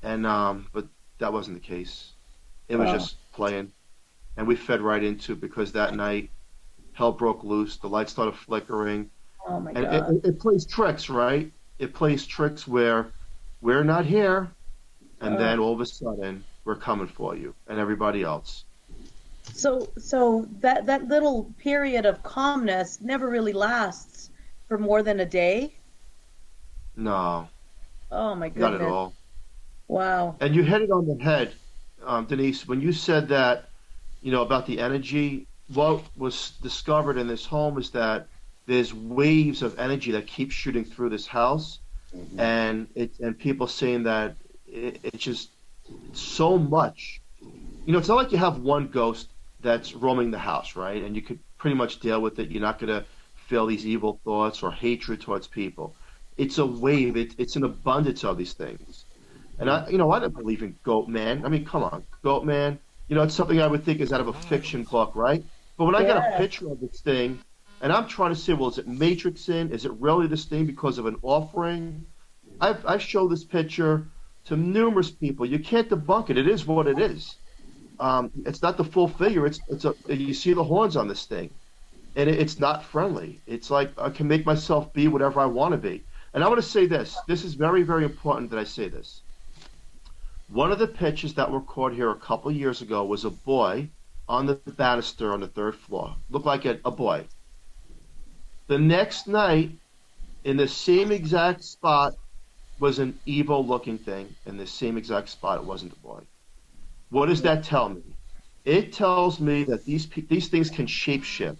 And but that wasn't the case. It was just playing. and we fed right into it because that night hell broke loose. The lights started flickering, Oh my and God. it plays tricks, right? It plays tricks where we're not here, and then all of a sudden we're coming for you and everybody else. So that little period of calmness never really lasts for more than a day. No, Oh my not at goodness. all. Wow. And you hit it on the head, Denise, when you said that, about the energy. What was discovered in this home is that there's waves of energy that keep shooting through this house, and people saying that it's just so much. It's not like you have one ghost that's roaming the house, right? And you could pretty much deal with it. You're not going to feel these evil thoughts or hatred towards people. It's a wave. It's an abundance of these things. And I don't believe in goat man. I mean, come on, goat man. It's something I would think is out of a fiction book, right? But when I got a picture of this thing, and I'm trying to say, well, is it Matrix in? Is it really this thing because of an offering? I show this picture to numerous people. You can't debunk it. It is what it is. It's not the full figure. You see the horns on this thing, and it's not friendly. It's like I can make myself be whatever I want to be. And I want to say this. This is very, very important that I say this. One of the pictures that were caught here a couple of years ago was a boy on the banister on the third floor. Looked like a boy. The next night, in the same exact spot, was an evil-looking thing. In the same exact spot, it wasn't a boy. What does that tell me? It tells me that these things can shapeshift.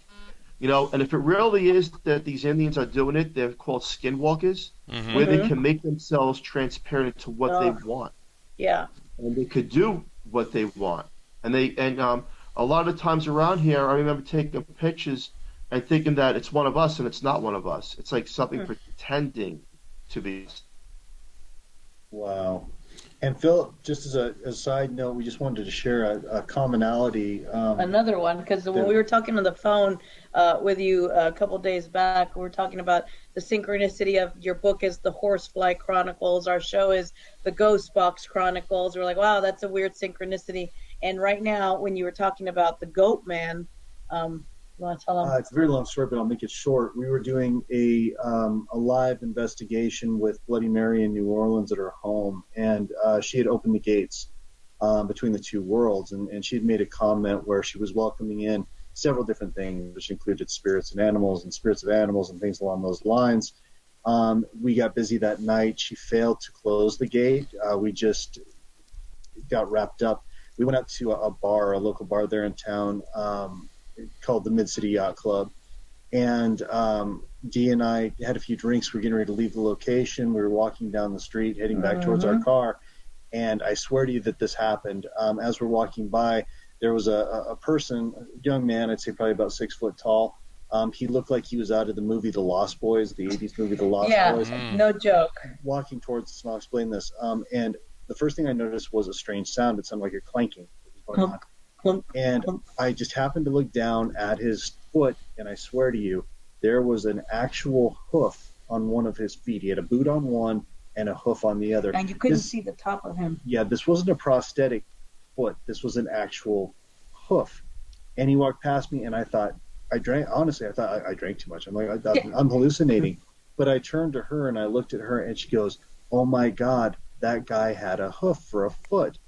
And if it really is that these Indians are doing it, they're called skinwalkers, where they can make themselves transparent to what they want. Yeah. And they could do what they want. And a lot of times around here, I remember taking pictures and thinking that it's one of us, and it's not one of us. It's like something pretending to be. Wow. And Phil, just as a side note, we just wanted to share a commonality. Another one, because when we were talking on the phone with you a couple days back, we were talking about the synchronicity of your book is the Horsefly Chronicles. Our show is the Ghost Box Chronicles. We're like, wow, that's a weird synchronicity. And right now, when you were talking about the Goat Man, you want to tell them? It's a very long story, but I'll make it short. We were doing a live investigation with Bloody Mary in New Orleans at her home, and she had opened the gates between the two worlds, and she had made a comment where she was welcoming in several different things, which included spirits of animals and things along those lines. We got busy that night. She failed to close the gate. We just got wrapped up. We went out to a local bar there in town, called the Mid-City Yacht Club, and Dee and I had a few drinks. We were getting ready to leave the location. We were walking down the street, heading back towards our car, and I swear to you that this happened. As we're walking by, there was a person, a young man, I'd say probably about 6 foot tall. He looked like he was out of the movie The Lost Boys, the 80s movie The Lost Boys. No joke. Walking towards us, and I'll explain this. And the first thing I noticed was a strange sound. It sounded like a clanking that was going on. And I just happened to look down at his foot, and I swear to you, there was an actual hoof on one of his feet. He had a boot on one and a hoof on the other. And you couldn't see the top of him. Yeah, this wasn't a prosthetic foot. This was an actual hoof. And he walked past me, and I thought, I drank too much. I'm like, I'm hallucinating. But I turned to her, and I looked at her, and she goes, oh, my God, that guy had a hoof for a foot.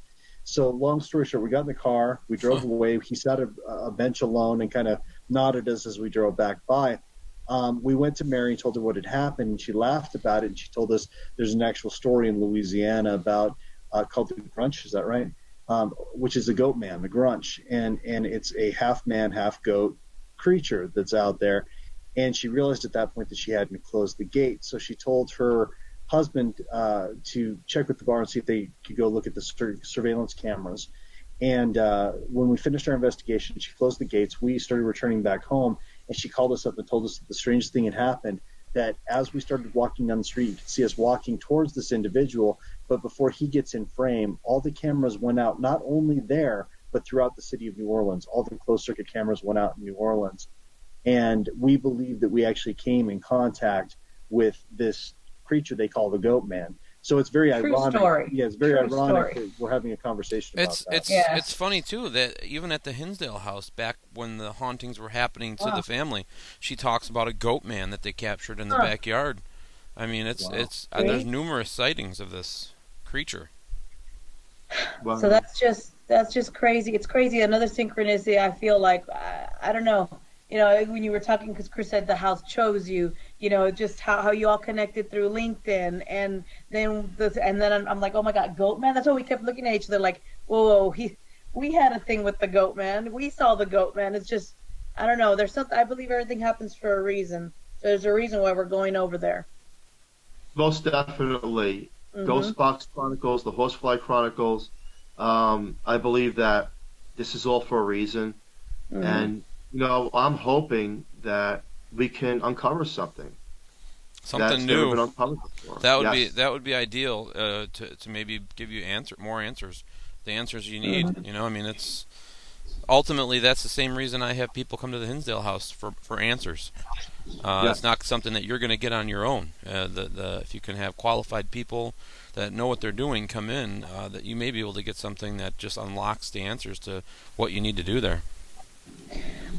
So long story short, we got in the car, we drove away. He sat at a bench alone and kind of nodded us as we drove back by. We went to Mary and told her what had happened, and she laughed about it, and she told us there's an actual story in Louisiana about called the Grunch, is that right? Which is the goat man, the Grunch, and it's a half man, half goat creature that's out there. And she realized at that point that she hadn't closed the gate, so she told her husband to check with the bar and see if they could go look at the surveillance cameras. And when we finished our investigation, she closed the gates. We started returning back home, and she called us up and told us that the strangest thing had happened, that as we started walking down the street, you could see us walking towards this individual, but before he gets in frame, all the cameras went out, not only there, but throughout the city of New Orleans. All the closed-circuit cameras went out in New Orleans. And we believe that we actually came in contact with this creature they call the Goat Man. So it's very True ironic. story. Yeah, it's very True ironic story. that we're having a conversation about that. It's funny too that even at the Hinsdale house, back when the hauntings were happening to the family, she talks about a goat man that they captured in the backyard. I mean, there's numerous sightings of this creature. Wow. So that's just crazy. It's crazy. Another synchronicity. I feel like I don't know. You know, when you were talking, because Chris said the house chose you. You know, just how you all connected through LinkedIn, and then I'm like, oh my God, goat man. That's why we kept looking at each other like, whoa, we had a thing with the goat man. We saw the goat man. It's just, I don't know. There's something. I believe everything happens for a reason. So there's a reason why we're going over there. Most definitely. Ghost Box Chronicles, the Horsefly Chronicles. I believe that this is all for a reason. And, you know, I'm hoping that we can uncover something Something new. Never been uncovered before. That would be ideal to maybe give you more answers, the answers you need. You know, I mean, it's ultimately that's the same reason I have people come to the Hinsdale house for answers. It's not something that you're going to get on your own. If you can have qualified people that know what they're doing come in, that you may be able to get something that just unlocks the answers to what you need to do there.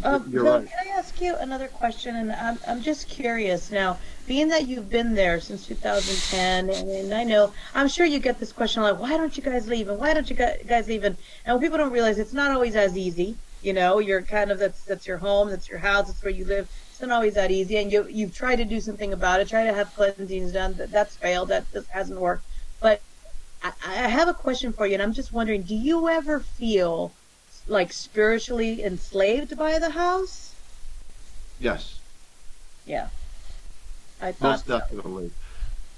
Bill, right. Can I ask you another question? And I'm just curious now, being that you've been there since 2010, and I know, I'm sure you get this question like, why don't you guys leave? And why don't you guys leave? And what people don't realize, it's not always as easy. You know, you're kind of, that's your home, that's your house, that's where you live. It's not always that easy. And you've tried to do something about it, try to have cleansings done. That's failed. That just hasn't worked. But I have a question for you, and I'm just wondering, do you ever feel like spiritually enslaved by the house? Yes. Yeah. I thought most definitely.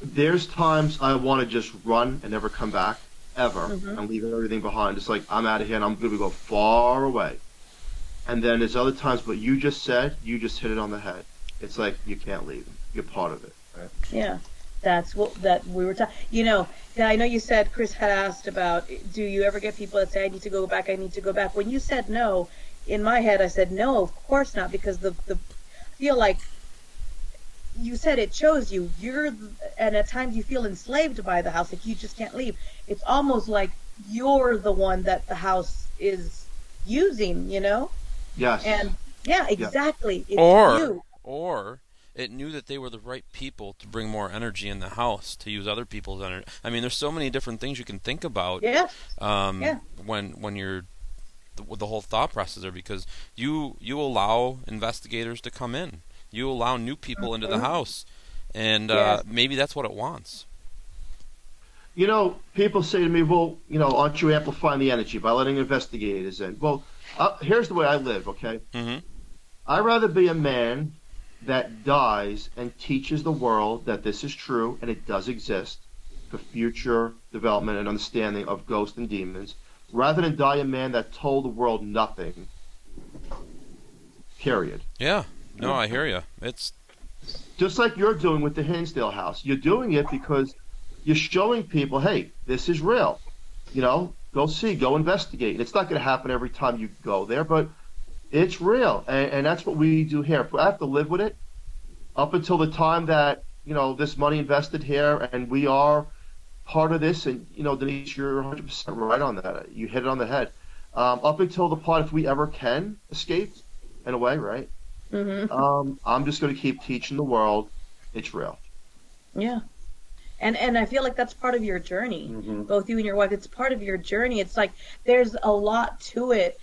There's times I want to just run and never come back, ever, and leave everything behind. It's like, I'm out of here and I'm going to go far away. And then there's other times, what you just said, you just hit it on the head. It's like, you can't leave. You're part of it. Right? Yeah. That's what that we were talking. You know, I know you said Chris had asked about, do you ever get people that say, I need to go back, I need to go back? When you said no, in my head I said no, of course not, because the feel like you said it chose you. And at times you feel enslaved by the house, like you just can't leave. It's almost like you're the one that the house is using, you know? Yes. And yeah, exactly. Yeah. It's or it knew that they were the right people to bring more energy in the house, to use other people's energy. I mean, there's so many different things you can think about when you're the whole thought process there, because you allow investigators to come in. You allow new people into the house, and maybe that's what it wants. You know, people say to me, well, you know, aren't you amplifying the energy by letting investigators in? Well, here's the way I live, okay? I'd rather be a man that dies and teaches the world that this is true and it does exist for future development and understanding of ghosts and demons, rather than die a man that told the world nothing. Period. Yeah. No, I hear you. It's just like you're doing with the Hinsdale house. You're doing it because you're showing people, hey, this is real. You know, go see, go investigate. It's not going to happen every time you go there, but it's real, and that's what we do here. I have to live with it up until the time that, you know, this money invested here, and we are part of this. And, you know, Denise, you're 100% right on that. You hit it on the head. Up until the part, if we ever can escape, in a way, right? I'm just going to keep teaching the world it's real. Yeah. And I feel like that's part of your journey. Both you and your wife, it's part of your journey. It's like there's a lot to it.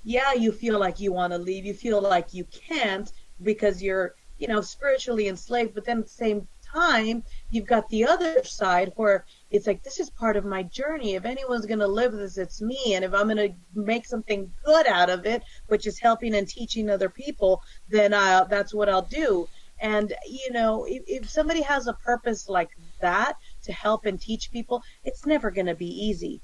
Yeah, you feel like you want to leave. You feel like you can't because you're, you know, spiritually enslaved. But then at the same time, you've got the other side where it's like, this is part of my journey. If anyone's going to live this, it's me. And if I'm going to make something good out of it, which is helping and teaching other people, then that's what I'll do. And, you know, if somebody has a purpose like that to help and teach people, it's never going to be easy.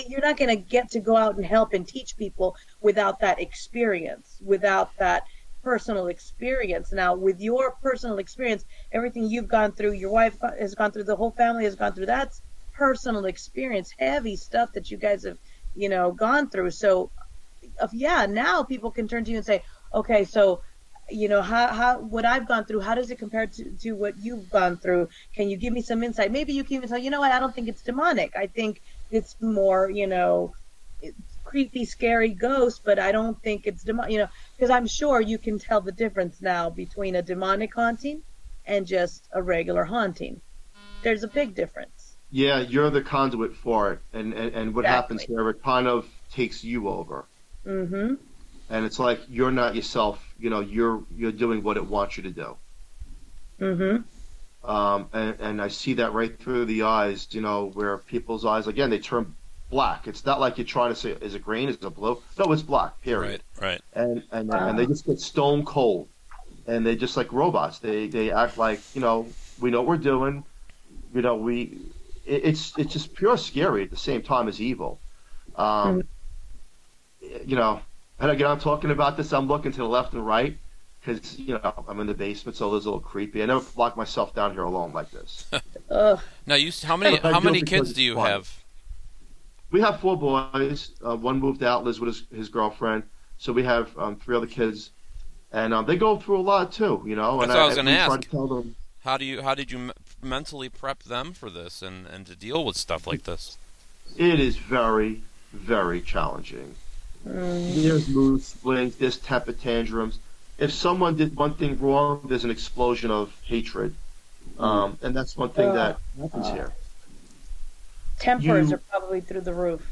You're not going to get to go out and help and teach people without that experience, without that personal experience. Now, with your personal experience, everything you've gone through, your wife has gone through, the whole family has gone through, that's personal experience, heavy stuff that you guys have, you know, gone through. So, now people can turn to you and say, okay, so you know, how what I've gone through, how does it compare to what you've gone through? Can you give me some insight? Maybe you can even tell, you know what, I don't think it's demonic. I think it's more, you know, creepy, scary ghost, but I don't think it's demonic, you know, because I'm sure you can tell the difference now between a demonic haunting and just a regular haunting. There's a big difference. Yeah, you're the conduit for it, and what happens Exactly. here, it kind of takes you over, Mm-hmm. and it's like you're not yourself. You know, you're doing what it wants you to do. Mm-hmm. And I see that right through the eyes. You know, where people's eyes again they turn black. It's not like you're trying to say, is it green? Is it blue? No, it's black. Period. Right. And they just get stone cold, and they just like robots. They act like, you know, we know what we're doing. You know, it's just pure scary at the same time as evil. Mm-hmm. You know, and again, I'm talking about this. I'm looking to the left and right because you know I'm in the basement, so it's a little creepy. I never lock myself down here alone like this. Ugh. Now, how But I how do it many because kids it's do you fun. have? We have four boys. One moved out, lives with his girlfriend. So we have three other kids, and they go through a lot too. You know, That's and what I was going to we try ask. to tell them How did you mentally prep them for this and to deal with stuff like this? it is very, very challenging. Mm. There's mood swings, there's temper tantrums. If someone did one thing wrong, there's an explosion of hatred. And that's one thing that happens here. Tempers are You probably through the roof.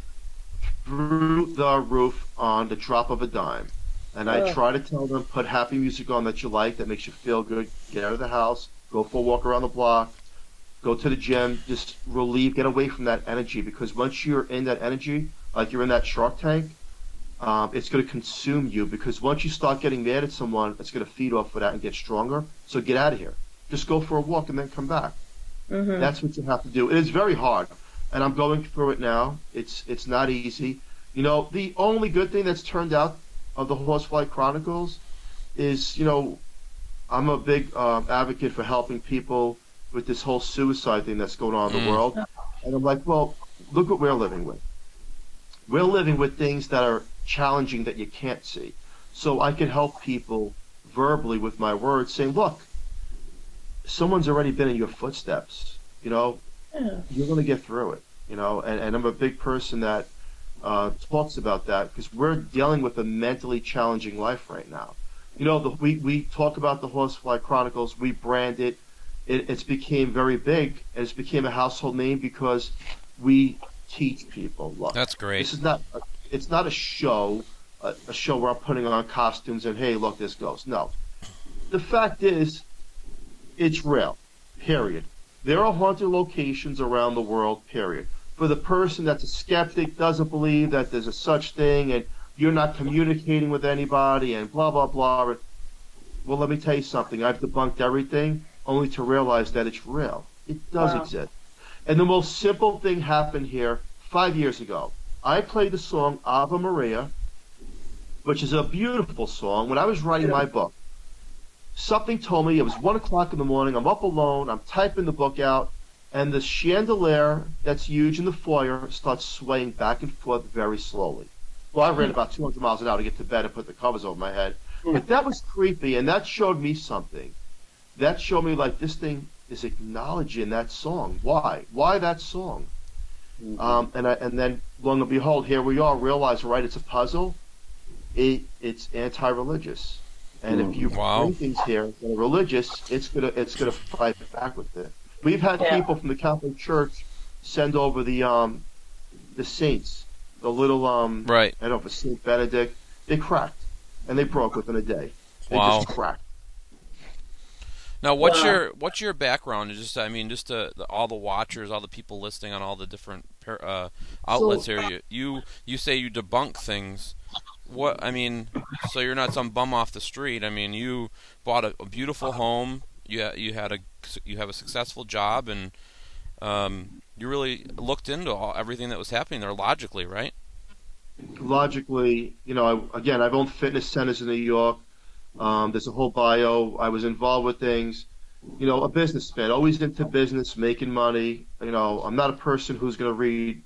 through the roof on the drop of a dime. And I Ugh. try to tell them, put happy music on that you like, that makes you feel good. Get out of the house, go for a walk around the block, go to the gym, just relieve, get away from that energy. Because once you're in that energy, like you're in that shark tank, it's going to consume you. Because once you start getting mad at someone, it's going to feed off of that and get stronger. So get out of here. Just go for a walk and then come back. Mm-hmm. That's what you have to do. It is very hard, and I'm going through it now. It's not easy. You know, the only good thing that's turned out of the Horsefly Chronicles is, you know, I'm a big advocate for helping people with this whole suicide thing that's going on in the Mm. world. And I'm like, well, look what we're living with. We're living with things that are challenging that you can't see. So I can help people verbally with my words saying, look, someone's already been in your footsteps. You know, Yeah. you're going to get through it. You know, and I'm a big person that talks about that because we're dealing with a mentally challenging life right now. You know, we talk about the Horsefly Chronicles. We brand it. It's became very big, and it's became a household name because we teach people. Look, That's great. this is not. It's not a show. A show where I'm putting on costumes and hey, look, this goes. No, the fact is, it's real. Period. There are haunted locations around the world. Period. For the person that's a skeptic, doesn't believe that there's a such thing, and you're not communicating with anybody, and blah blah blah. Well, let me tell you something. I've debunked everything, only to realize that it's real. It does Wow. exist. And the most simple thing happened here 5 years ago. I played the song Ave Maria, which is a beautiful song. When I was writing my book, something told me it was 1 o'clock in the morning. I'm up alone. I'm typing the book out, and the chandelier that's huge in the foyer starts swaying back and forth very slowly. Well, I ran about 200 miles an hour to get to bed and put the covers over my head. But that was creepy, and that showed me something. That showed me like this thing is acknowledging that song. Why? Why that song? And then lo and behold, here we are. Realize, right? It's a puzzle. It's anti-religious, and if you Wow. bring things here that are religious, it's gonna fight back with it. We've had Yeah. people from the Catholic Church send over the saints, the little Right. I don't know if it's Saint Benedict. They cracked, and they broke within a day. They Wow. just cracked. Now, Wow. what's your background? Just all the watchers, all the people listening on all the different outlets So here. You say you debunk things. What I mean, so you're not some bum off the street. I mean, you bought a beautiful home. You have a successful job, and you really looked into everything that was happening there logically, right? logically, you know, again, I've owned fitness centers in New York. There's a whole bio. I was involved with things. You know, a businessman, always into business, making money. You know, I'm not a person who's going to read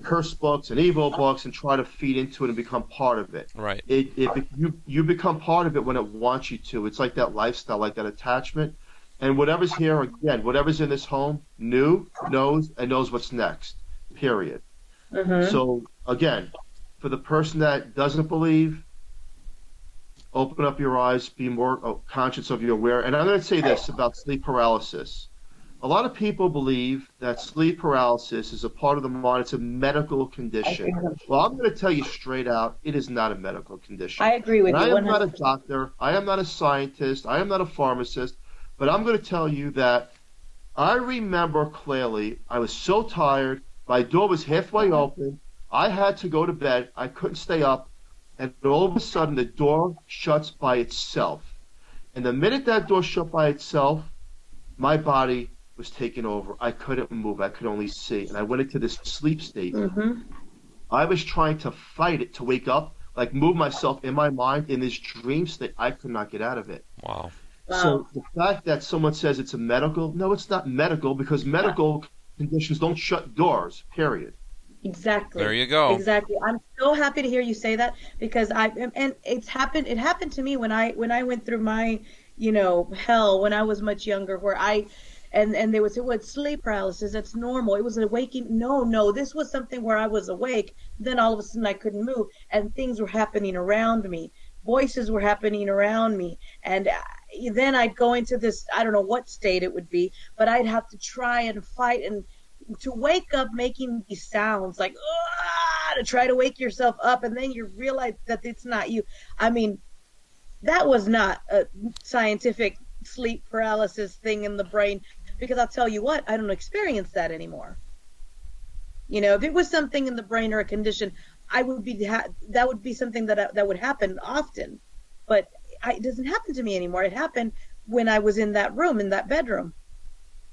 curse books and evil books and try to feed into it and become part of it. Right. You become part of it when it wants you to. It's like that lifestyle, like that attachment. And whatever's here, again, whatever's in this home, knows what's next, period. Mm-hmm. So, again, for the person that doesn't believe, open up your eyes, be more conscious of your aware. And I'm going to say this about sleep paralysis. A lot of people believe that sleep paralysis is a part of the mind. It's a medical condition. Well, I'm going to tell you straight out, it is not a medical condition. I agree with you. I am 100%. not a doctor. I am not a scientist. I am not a pharmacist. But I'm going to tell you that I remember clearly I was so tired. My door was halfway open. I had to go to bed. I couldn't stay up. And all of a sudden, the door shuts by itself. And the minute that door shut by itself, my body was taken over. I couldn't move. I could only see. And I went into this sleep state. Mm-hmm. I was trying to fight it to wake up, like move myself in my mind in this dream state. I could not get out of it. Wow. So the fact that someone says it's a medical, no, it's not medical, because medical conditions don't shut doors, period. Exactly. There you go. Exactly. I'm so happy to hear you say that, because it happened to me when I went through my, hell when I was much younger, where and they would say, well, it's sleep paralysis, that's normal. It was an awakening. No, this was something where I was awake, then all of a sudden I couldn't move, and things were happening around me. Voices were happening around me, and then I'd go into this, I don't know what state it would be, but I'd have to try and fight and to wake up making these sounds like, to try to wake yourself up, and then you realize that it's not you. I mean, that was not a scientific sleep paralysis thing in the brain, because I'll tell you what, I don't experience that anymore. If it was something in the brain or a condition, that would be something that would happen often, but it doesn't happen to me anymore. It happened when I was in that room, in that bedroom.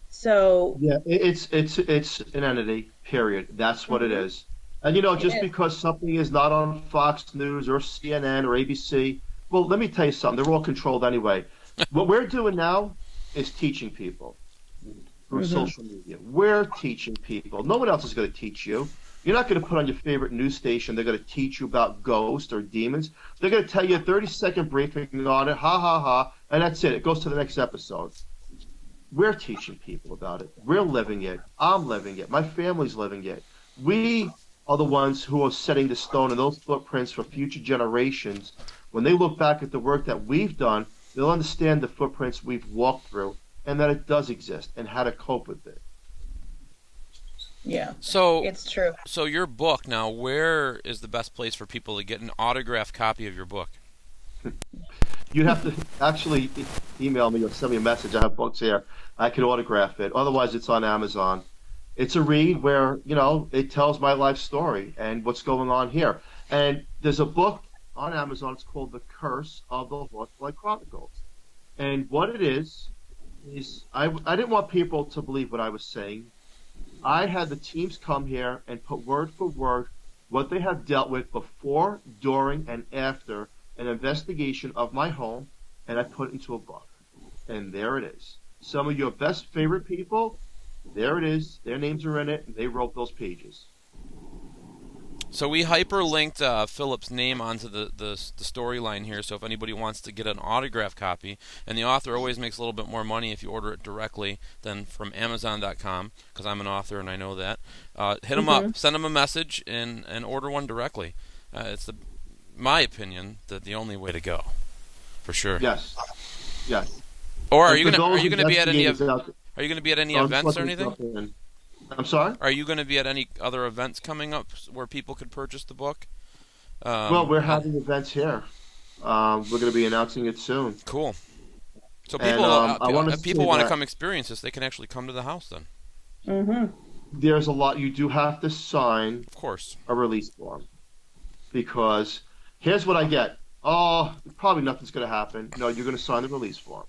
So yeah, it's an entity, period. That's what it is. And just because something is not on Fox News or CNN or ABC, well, let me tell you something. They're all controlled anyway. What we're doing now is teaching people through social media. We're teaching people. No one else is going to teach you. You're not going to put on your favorite news station. They're going to teach you about ghosts or demons. They're going to tell you a 30-second briefing on it, ha, ha, ha, and that's it. It goes to the next episode. We're teaching people about it. We're living it. I'm living it. My family's living it. We are the ones who are setting the stone and those footprints for future generations. When they look back at the work that we've done, they'll understand the footprints we've walked through and that it does exist and how to cope with it. yeah, So it's true. So your book now, where is the best place for people to get an autographed copy of your book? You have to actually email me or send me a message. I have books here. I can autograph it. Otherwise, it's on Amazon. It's a read where, it tells my life story and what's going on here. And there's a book on Amazon. It's called The Curse of the Horsefly Chronicles. And what it is I didn't want people to believe what I was saying. I had the teams come here and put word for word what they have dealt with before, during, and after an investigation of my home, and I put it into a book. And there it is. Some of your best favorite people, there it is. Their names are in it, and they wrote those pages. So we hyperlinked Philip's name onto the storyline here, so if anybody wants to get an autograph copy, and the author always makes a little bit more money if you order it directly than from Amazon.com, because I'm an author and I know that, hit him up, send him a message, and order one directly. It's my opinion, the only way to go, for sure. Yes. Or And are you for going those to be at any investigators Are you going to be at any I'm events or supposed to anything? jump in. I'm sorry? Are you going to be at any other events coming up where people could purchase the book? Well, we're having events here. We're going to be announcing it soon. Cool. So And, people, to people say want to that- come experience this, they can actually come to the house then. Mm-hmm. There's a lot. You do have to sign Of course. a release form. Because here's what I get. Oh, probably nothing's going to happen. No, you're going to sign the release form.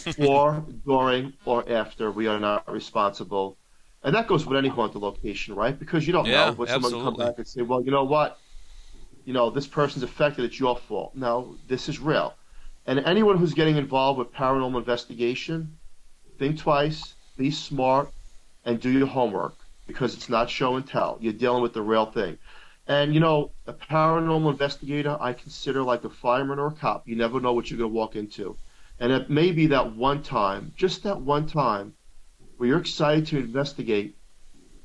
Before, during, or after, we are not responsible. And that goes with any haunted location, right? Because you don't know when someone will come absolutely. back and say, well, you know what? This person's affected. It's your fault. No, this is real. And anyone who's getting involved with paranormal investigation, think twice, be smart, and do your homework. because it's not show and tell. You're dealing with the real thing. And, a paranormal investigator, I consider like a fireman or a cop. You never know what you're going to walk into. And it may be that one time, just that one time, where you're excited to investigate,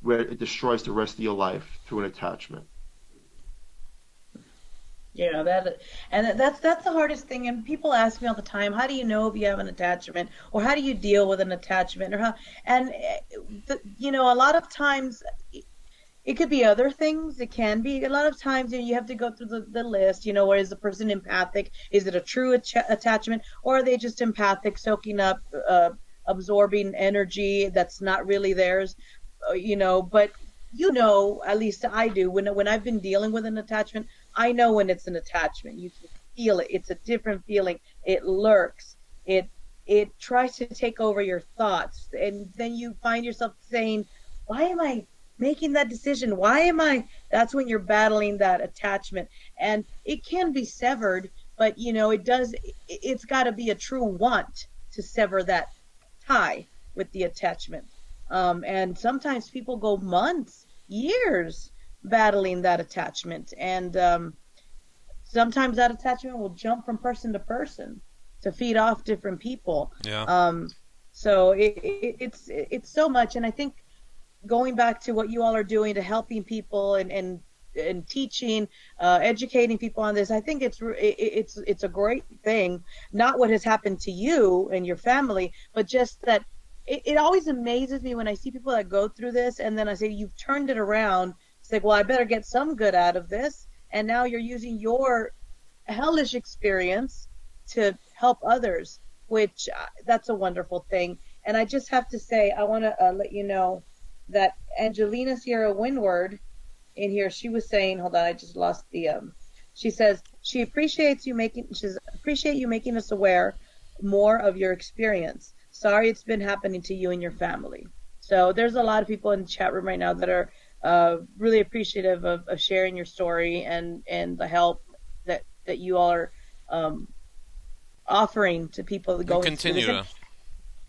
where it destroys the rest of your life through an attachment. Yeah, that's the hardest thing. And people ask me all the time, how do you know if you have an attachment, or how do you deal with an attachment, or how? And a lot of times it could be other things. It can be a lot of times you have to go through the list. Or is the person empathic? Is it a true attachment, or are they just empathic, soaking up, absorbing energy that's not really theirs? But at least I do, when I've been dealing with an attachment, I know when it's an attachment. You can feel it. It's a different feeling. It lurks. It tries to take over your thoughts. And then you find yourself saying, why am I making that decision? Why am I? That's when you're battling that attachment. And it can be severed, but it's got to be a true want to sever that tie with the attachment. And sometimes people go months, years battling that attachment, and sometimes that attachment will jump from person to person to feed off different people. So it's so much. And I think going back to what you all are doing to helping people and teaching, educating people on this, I think it's a great thing. Not what has happened to you and your family, but just that it always amazes me when I see people that go through this, and then I say, you've turned it around. It's like, well, I better get some good out of this. And now you're using your hellish experience to help others, which that's a wonderful thing. And I just have to say, I want to let you know that Angelina Sierra Windward in here, she was saying, hold on, I just lost the, she says, she appreciate you making us aware more of your experience. Sorry it's been happening to you and your family. So there's a lot of people in the chat room right now that are really appreciative of sharing your story and the help that you all are offering to people that go continue.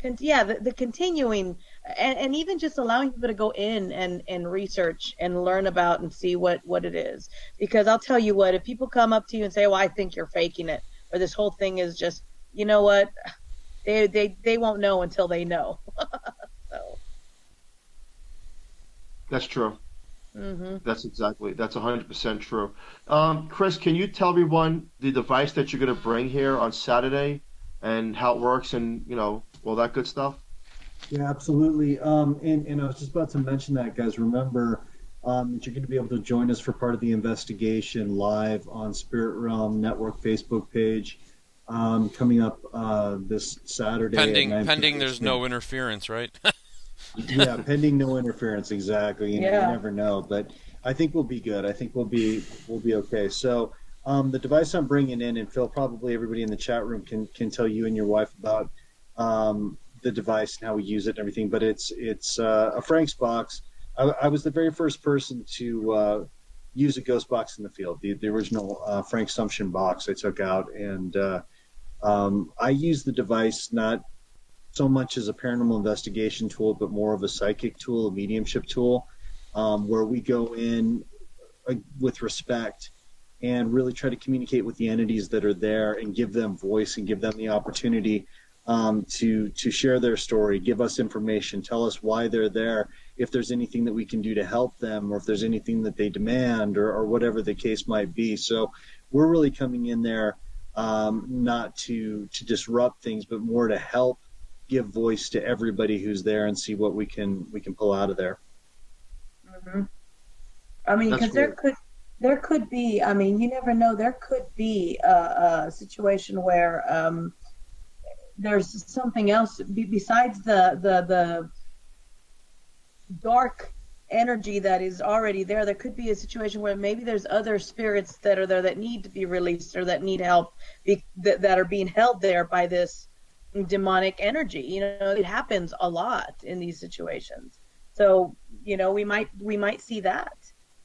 The continuing and even just allowing people to go in and research and learn about and see what it is. Because I'll tell you what, if people come up to you and say, well, I think you're faking it, or this whole thing is just, you know what, they won't know until they know. So. That's true. Mm-hmm. That's 100% true. Chris, can you tell everyone the device that you're going to bring here on Saturday and how it works and, all that good stuff? Yeah, absolutely. And I was just about to mention that, guys. Remember that you're going to be able to join us for part of the investigation live on Spirit Realm Network Facebook page coming up this Saturday. Pending there's no interference, right? Yeah, pending no interference, exactly. You never know, but I think we'll be good. I think we'll be okay. So the device I'm bringing in, and Phil, probably everybody in the chat room can tell you and your wife about the device and how we use it and everything. But it's a Frank's box. I was the very first person to use a ghost box in the field. The original Frank Sumption box I took out, and I use the device not so much as a paranormal investigation tool, but more of a psychic tool, a mediumship tool, where we go in with respect and really try to communicate with the entities that are there and give them voice and give them the opportunity to share their story, give us information, tell us why they're there, if there's anything that we can do to help them, or if there's anything that they demand, or whatever the case might be. So we're really coming in there not to disrupt things, but more to help give voice to everybody who's there and see what we can pull out of there. Mm-hmm. I mean, because there could be, I mean, you never know, there could be a situation where there's something else besides the dark energy that is already there. There could be a situation where maybe there's other spirits that are there that need to be released or that need help that are being held there by this demonic energy. It happens a lot in these situations. So, we might see that.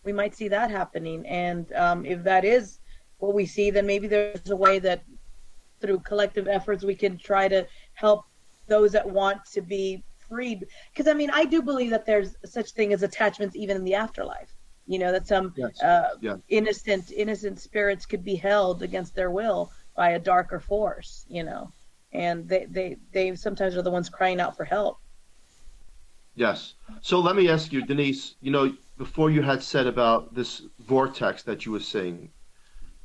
We might see that happening. And if that is what we see, then maybe there's a way that through collective efforts we can try to help those that want to be freed. Because I mean, I do believe that there's such thing as attachments even in the afterlife. You know, that some Yes. Yeah. innocent spirits could be held against their will by a darker force. You know, and they sometimes are the ones crying out for help. Yes. So let me ask you, Denise, before you had said about this vortex that you were seeing,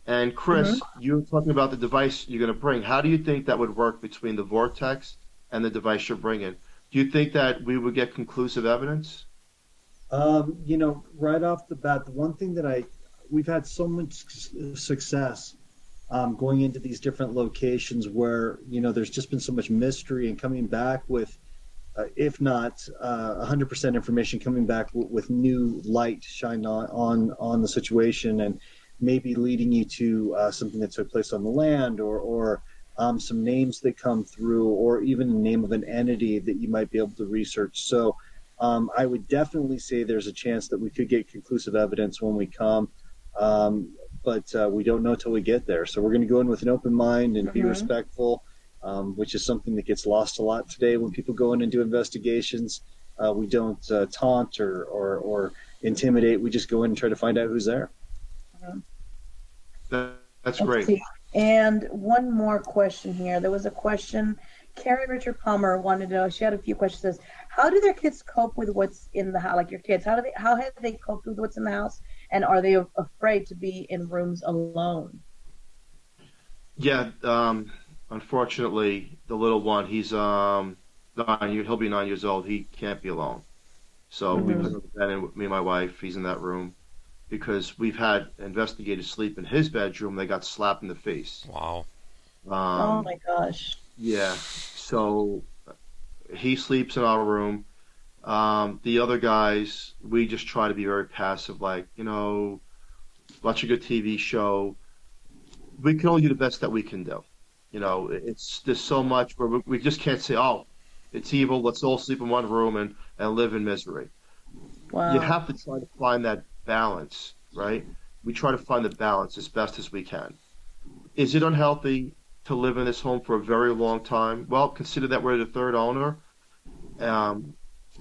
and Chris, you were talking about the device you're going to bring. How do you think that would work between the vortex and the device you're bringing? Do you think that we would get conclusive evidence? Right off the bat, the one thing that we've had so much success going into these different locations where, there's just been so much mystery, and coming back with, if not 100% information, coming back with new light shined on the situation, and maybe leading you to something that took place on the land, or some names that come through, or even the name of an entity that you might be able to research. So I would definitely say there's a chance that we could get conclusive evidence when we come, but we don't know till we get there. So we're going to go in with an open mind and be respectful, which is something that gets lost a lot today when people go in and do investigations. We don't taunt or intimidate. We just go in and try to find out who's there. That's great. And one more question here. There was a question. Carrie Richard Palmer wanted to know. She had a few questions. Says, how do their kids cope with what's in the house? Like your kids, how have they coped with what's in the house? And are they afraid to be in rooms alone? Yeah. Unfortunately, the little one, he's 9 years. He'll be 9 years old. He can't be alone. So we put him in bed, and me and my wife, he's in that room, because we've had investigators sleep in his bedroom. They got slapped in the face. Wow. Oh my gosh. Yeah. So he sleeps in our room. The other guys, we just try to be very passive, like, watch a good TV show. We can only do the best that we can do. There's so much where we just can't say, oh, it's evil, let's all sleep in one room and live in misery. Wow. You have to try to find that balance, right? We try to find the balance as best as we can. Is it unhealthy to live in this home for a very long time? Well, consider that we're the third owner.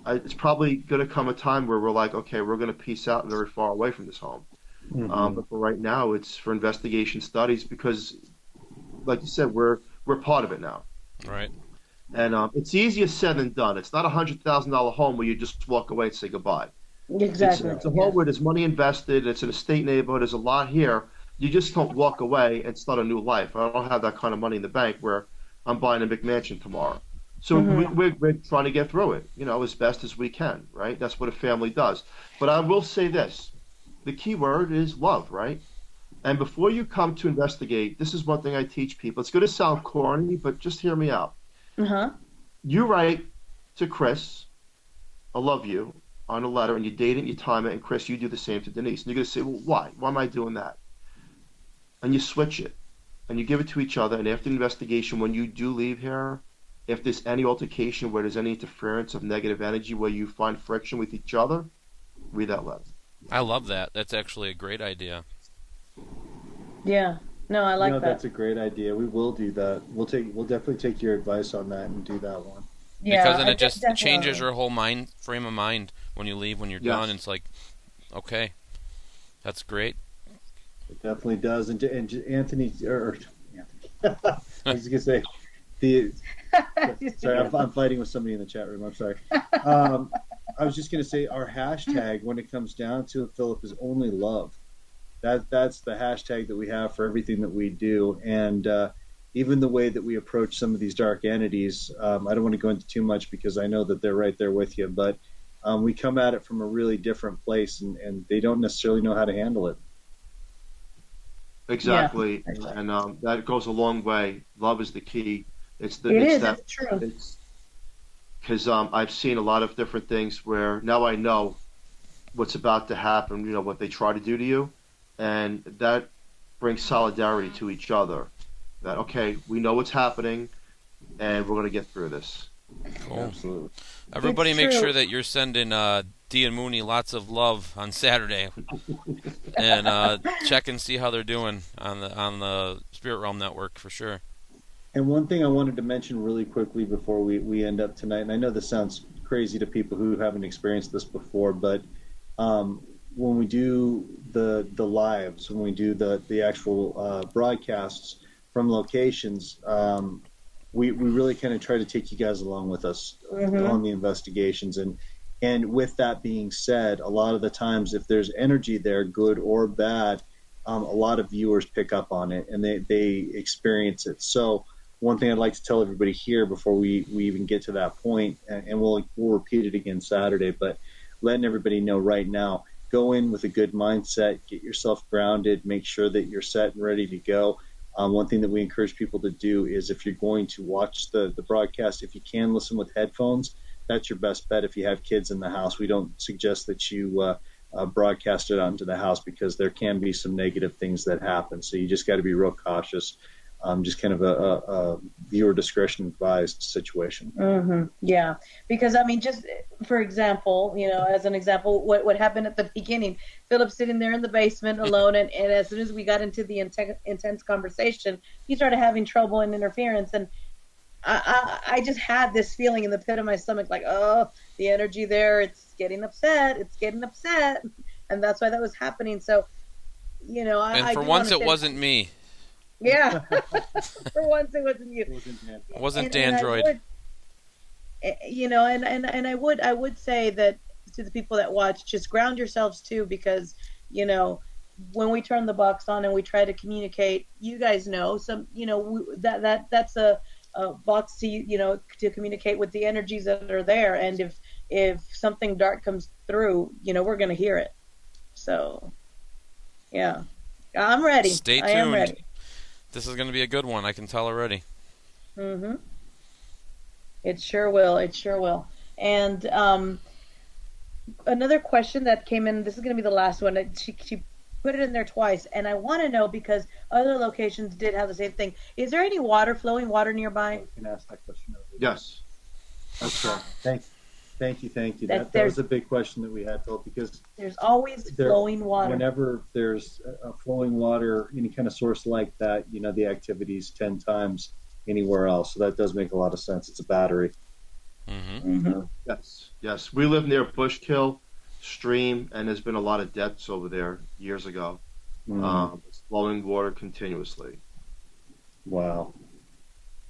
It's probably going to come a time where we're like, okay, we're going to peace out very far away from this home. But for right now, it's for investigation studies, because, like you said, we're part of it now. Right. And it's easier said than done. It's not $100,000 home where you just walk away and say goodbye. Exactly. It's a home where there's money invested. It's an estate neighborhood. There's a lot here. You just don't walk away and start a new life. I don't have that kind of money in the bank where I'm buying a McMansion tomorrow. So we're trying to get through it, as best as we can, right? That's what a family does. But I will say this. The key word is love, right? And before you come to investigate, this is one thing I teach people. It's going to sound corny, but just hear me out. You write to Chris, I love you, on a letter, and you date it and you time it, and Chris, you do the same to Denise. And you're going to say, well, why? Why am I doing that? And you switch it, and you give it to each other, and after the investigation, when you do leave here, if there's any altercation where there's any interference of negative energy, where you find friction with each other, read that letter. I love that. That's actually a great idea. Yeah. No, I like that. That's a great idea. We will do that. We'll definitely take your advice on that and do that one. Yeah, because then it just changes your whole frame of mind when you leave, when you're done. It's like, okay, that's great. It definitely does. And Anthony, I was gonna say, sorry, I'm fighting with somebody in the chat room. I'm sorry. I was just gonna say our hashtag, when it comes down to it, Philip, is only love. That's the hashtag that we have for everything that we do, and even the way that we approach some of these dark entities. I don't want to go into too much because I know that they're right there with you, but we come at it from a really different place, and they don't necessarily know how to handle it. Exactly, yeah. And that goes a long way. Love is the key. It's true. Because I've seen a lot of different things where now I know what's about to happen. What they try to do to you, and that brings solidarity to each other. That, okay, we know what's happening, and we're going to get through this. Cool. Absolutely. Everybody make sure that you're sending Dee and Mooney lots of love on Saturday, and check and see how they're doing on the Spirit Realm Network for sure. And one thing I wanted to mention really quickly before we end up tonight, and I know this sounds crazy to people who haven't experienced this before, but when we do the lives, when we do the actual broadcasts from locations, we really kind of try to take you guys along with us on the investigations. And with that being said, a lot of the times, if there's energy there, good or bad, a lot of viewers pick up on it and they experience it. So one thing I'd like to tell everybody here before we even get to that point, and we'll repeat it again Saturday, but letting everybody know right now, go in with a good mindset, get yourself grounded, make sure that you're set and ready to go. One thing that we encourage people to do is if you're going to watch the broadcast, if you can listen with headphones, that's your best bet. If you have kids in the house, we don't suggest that you broadcast it out into the house because there can be some negative things that happen. So you just got to be real cautious. Just kind of a viewer discretion advised situation. Yeah, because I mean, just for example, as an example, what happened at the beginning, Philip sitting there in the basement alone, and as soon as we got into the intense conversation, he started having trouble and interference, and I just had this feeling in the pit of my stomach, like, oh, the energy there, it's getting upset, and that's why that was happening. So, and for once it wasn't me. Yeah, for once it wasn't you. It wasn't Dandroid. And I would say that to the people that watch, just ground yourselves too, because when we turn the box on and we try to communicate, you guys know that's a box to to communicate with the energies that are there, and if something dark comes through, we're gonna hear it. So, yeah, I'm ready. Stay tuned. I am ready. This is going to be a good one. I can tell already. It sure will. It sure will. And another question that came in. This is going to be the last one. She put it in there twice, and I want to know because other locations did have the same thing. Is there any flowing water nearby? I can ask that question. Yes. Okay. Thank you. That was a big question that we had, Phil, because there's always flowing water. Whenever there's a flowing water, any kind of source like that, the activity is 10 times anywhere else. So that does make a lot of sense. It's a battery. Yes. We live near Bushkill Stream, and there's been a lot of deaths over there years ago. It's flowing water continuously.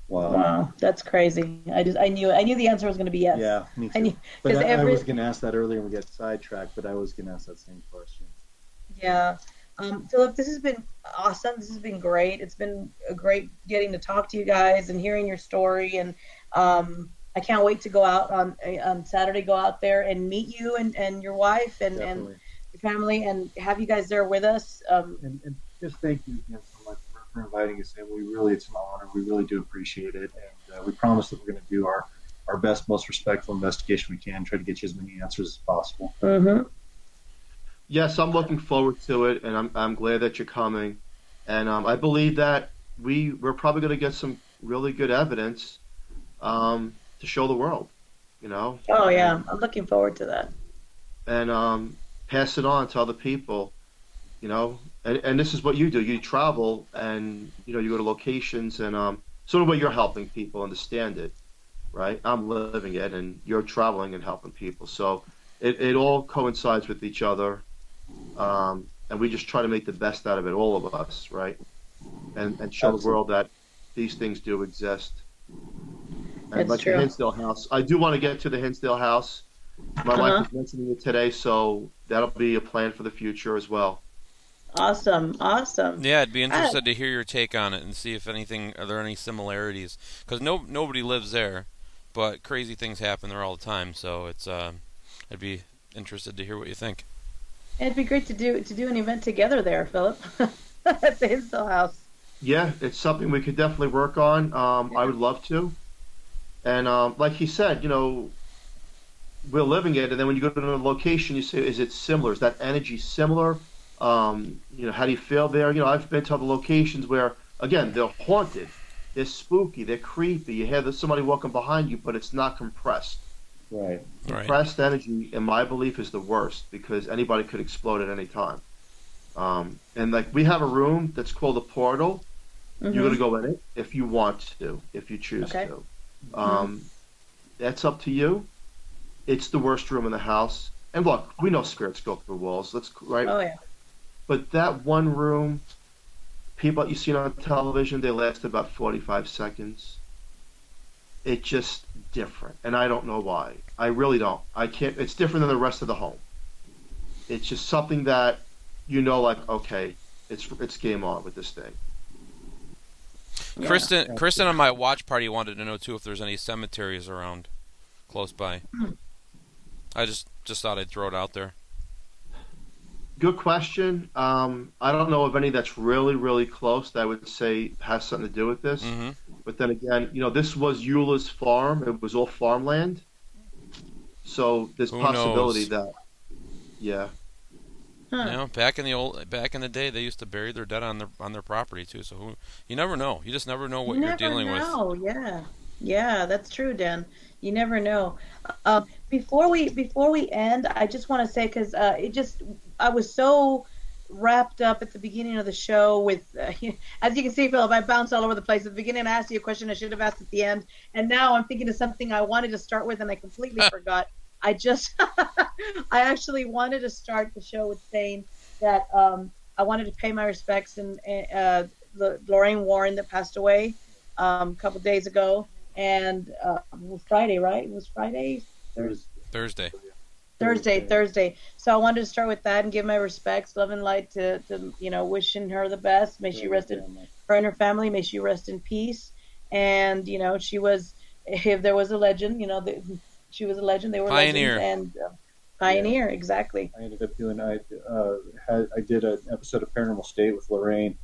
Wow, that's crazy. I knew the answer was going to be yes. Yeah, me too. I was going to ask that earlier and we got sidetracked, but I was going to ask that same question. Yeah. Philip, this has been awesome. This has been great. It's been great getting to talk to you guys and hearing your story. And I can't wait to go out on Saturday, go out there and meet you and your wife and your family and have you guys there with us. And just thank you again so much for inviting us in. It's an honor. We really do appreciate it. And we promise that we're going to do our best, most respectful investigation we can, try to get you as many answers as possible. Yes, I'm looking forward to it, and I'm glad that you're coming. And I believe that we're probably going to get some really good evidence to show the world, Oh, yeah. I'm looking forward to that. And pass it on to other people, And this is what you do. You travel and, you go to locations and sort of what you're helping people understand it, right? I'm living it and you're traveling and helping people. So it all coincides with each other. And we just try to make the best out of it, all of us, right? And show the world that these things do exist. And like the Hinsdale house. I do want to get to the Hinsdale house. My wife was mentioning it today, so that'll be a plan for the future as well. Awesome. Yeah, I'd be interested to hear your take on it and see if are there any similarities? Because nobody lives there, but crazy things happen there all the time. So it's I'd be interested to hear what you think. It'd be great to do an event together there, Philip, at the Hinsdale house. Yeah, it's something we could definitely work on. I would love to. And like he said, we're living it, and then when you go to another location, you say, is it similar? Is that energy similar? How do you feel there? I've been to other locations where, again, they're haunted, they're spooky, they're creepy. You hear somebody walking behind you, but it's not compressed. Right. Compressed energy, in my belief, is the worst because anybody could explode at any time. And like we have a room that's called a portal. You're going to go in it if you want to, if you choose to. That's up to you. It's the worst room in the house. And look, we know spirits go through walls. Right. Oh yeah. But that one room, people you seen on television, they lasted about 45 seconds. It's just different, and I don't know why. I really don't. I can't. It's different than the rest of the home. It's just something that like, okay, it's game on with this thing. Yeah. Kristen on my watch party wanted to know too if there's any cemeteries around close by. I just thought I'd throw it out there. Good question. I don't know of any that's really, really close that I would say has something to do with this. Mm-hmm. But then again, this was Euler's farm. It was all farmland. So there's possibility that, yeah. Huh. Back in the day, they used to bury their dead on their property too. So you never know. You just never know what you're dealing with. Yeah, that's true, Dan. You never know. Before we end, I just want to say because I was so wrapped up at the beginning of the show with, as you can see, Philip, I bounced all over the place. At the beginning, I asked you a question I should have asked at the end, and now I'm thinking of something I wanted to start with, and I completely forgot. I actually wanted to start the show with saying that I wanted to pay my respects and Lorraine Warren that passed away a couple days ago, and it was Friday, right? It was Friday? Thursday. So I wanted to start with that and give my respects, love and light to wishing her the best. May she rest her and her family. May she rest in peace. And she was, if there was a legend, she was a legend. They were pioneer legends and pioneer, exactly. I ended up doing. I did an episode of Paranormal State with Lorraine,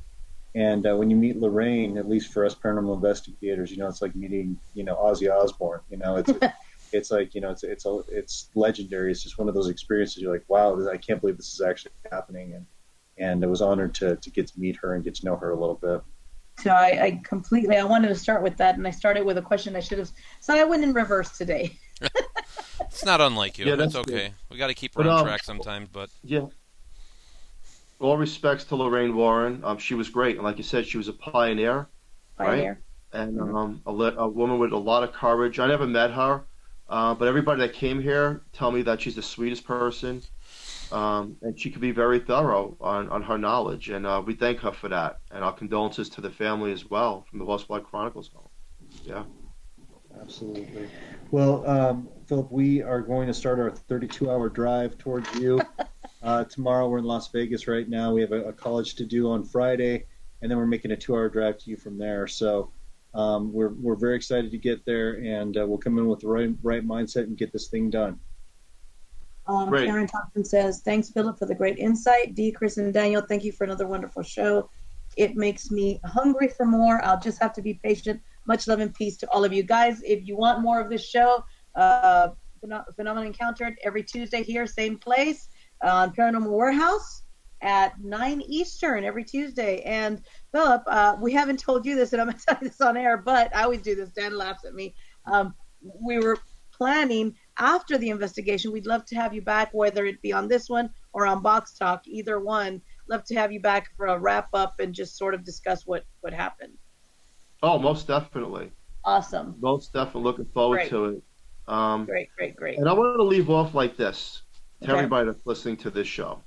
and when you meet Lorraine, at least for us paranormal investigators, it's like meeting Ozzy Osbourne. It's like it's legendary. It's just one of those experiences. You're like, wow, I can't believe this is actually happening, and I was honored to get to meet her and get to know her a little bit. So I wanted to start with that, and I started with a question I should have. So I went in reverse today. It's not unlike you. Yeah, that's okay. Good. We got to keep her on track sometimes, but yeah. All respects to Lorraine Warren. She was great, and like you said, she was a pioneer. Right? And a woman with a lot of courage. I never met her. But everybody that came here tell me that she's the sweetest person, and she could be very thorough on her knowledge, and we thank her for that. And our condolences to the family as well from the Horsefly Chronicles home. Yeah. Absolutely. Well, Philip, we are going to start our 32-hour drive towards you. Tomorrow we're in Las Vegas right now. We have a college to do on Friday, and then we're making a 2-hour drive to you from there. So we're very excited to get there, and we'll come in with the right mindset and get this thing done. Karen Thompson says, thanks, Philip, for the great insight. Dee, Chris, and Daniel, thank you for another wonderful show. It makes me hungry for more. I'll just have to be patient. Much love and peace to all of you guys. If you want more of this show, Phenomenal Encountered every Tuesday here, same place, on Paranormal Warehouse at 9 Eastern every Tuesday. And Philip, we haven't told you this, and I'm going to tell you this on air, but I always do this. Dan laughs at me. We were planning after the investigation. We'd love to have you back, whether it be on this one or on Box Talk, either one. Love to have you back for a wrap up and just sort of discuss what happened. Oh, most definitely. Awesome. Most definitely looking forward to it. Great. And I want to leave off like this to everybody that's listening to this show.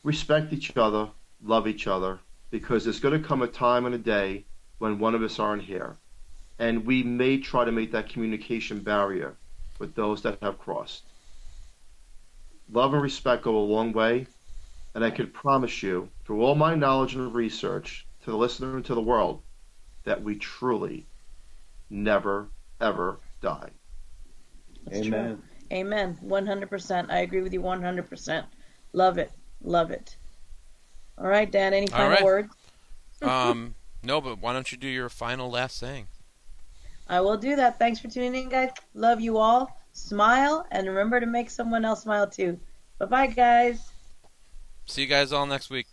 Respect each other, love each other, because there's going to come a time and a day when one of us aren't here. And we may try to make that communication barrier with those that have crossed. Love and respect go a long way, and I can promise you, through all my knowledge and research, to the listener and to the world, that we truly never, ever die. That's Amen. True. Amen. 100%. I agree with you 100%. Love it. All right, Dan, any final words? No, but why don't you do your final last saying? I will do that. Thanks for tuning in, guys. Love you all. Smile, and remember to make someone else smile, too. Bye-bye, guys. See you guys all next week.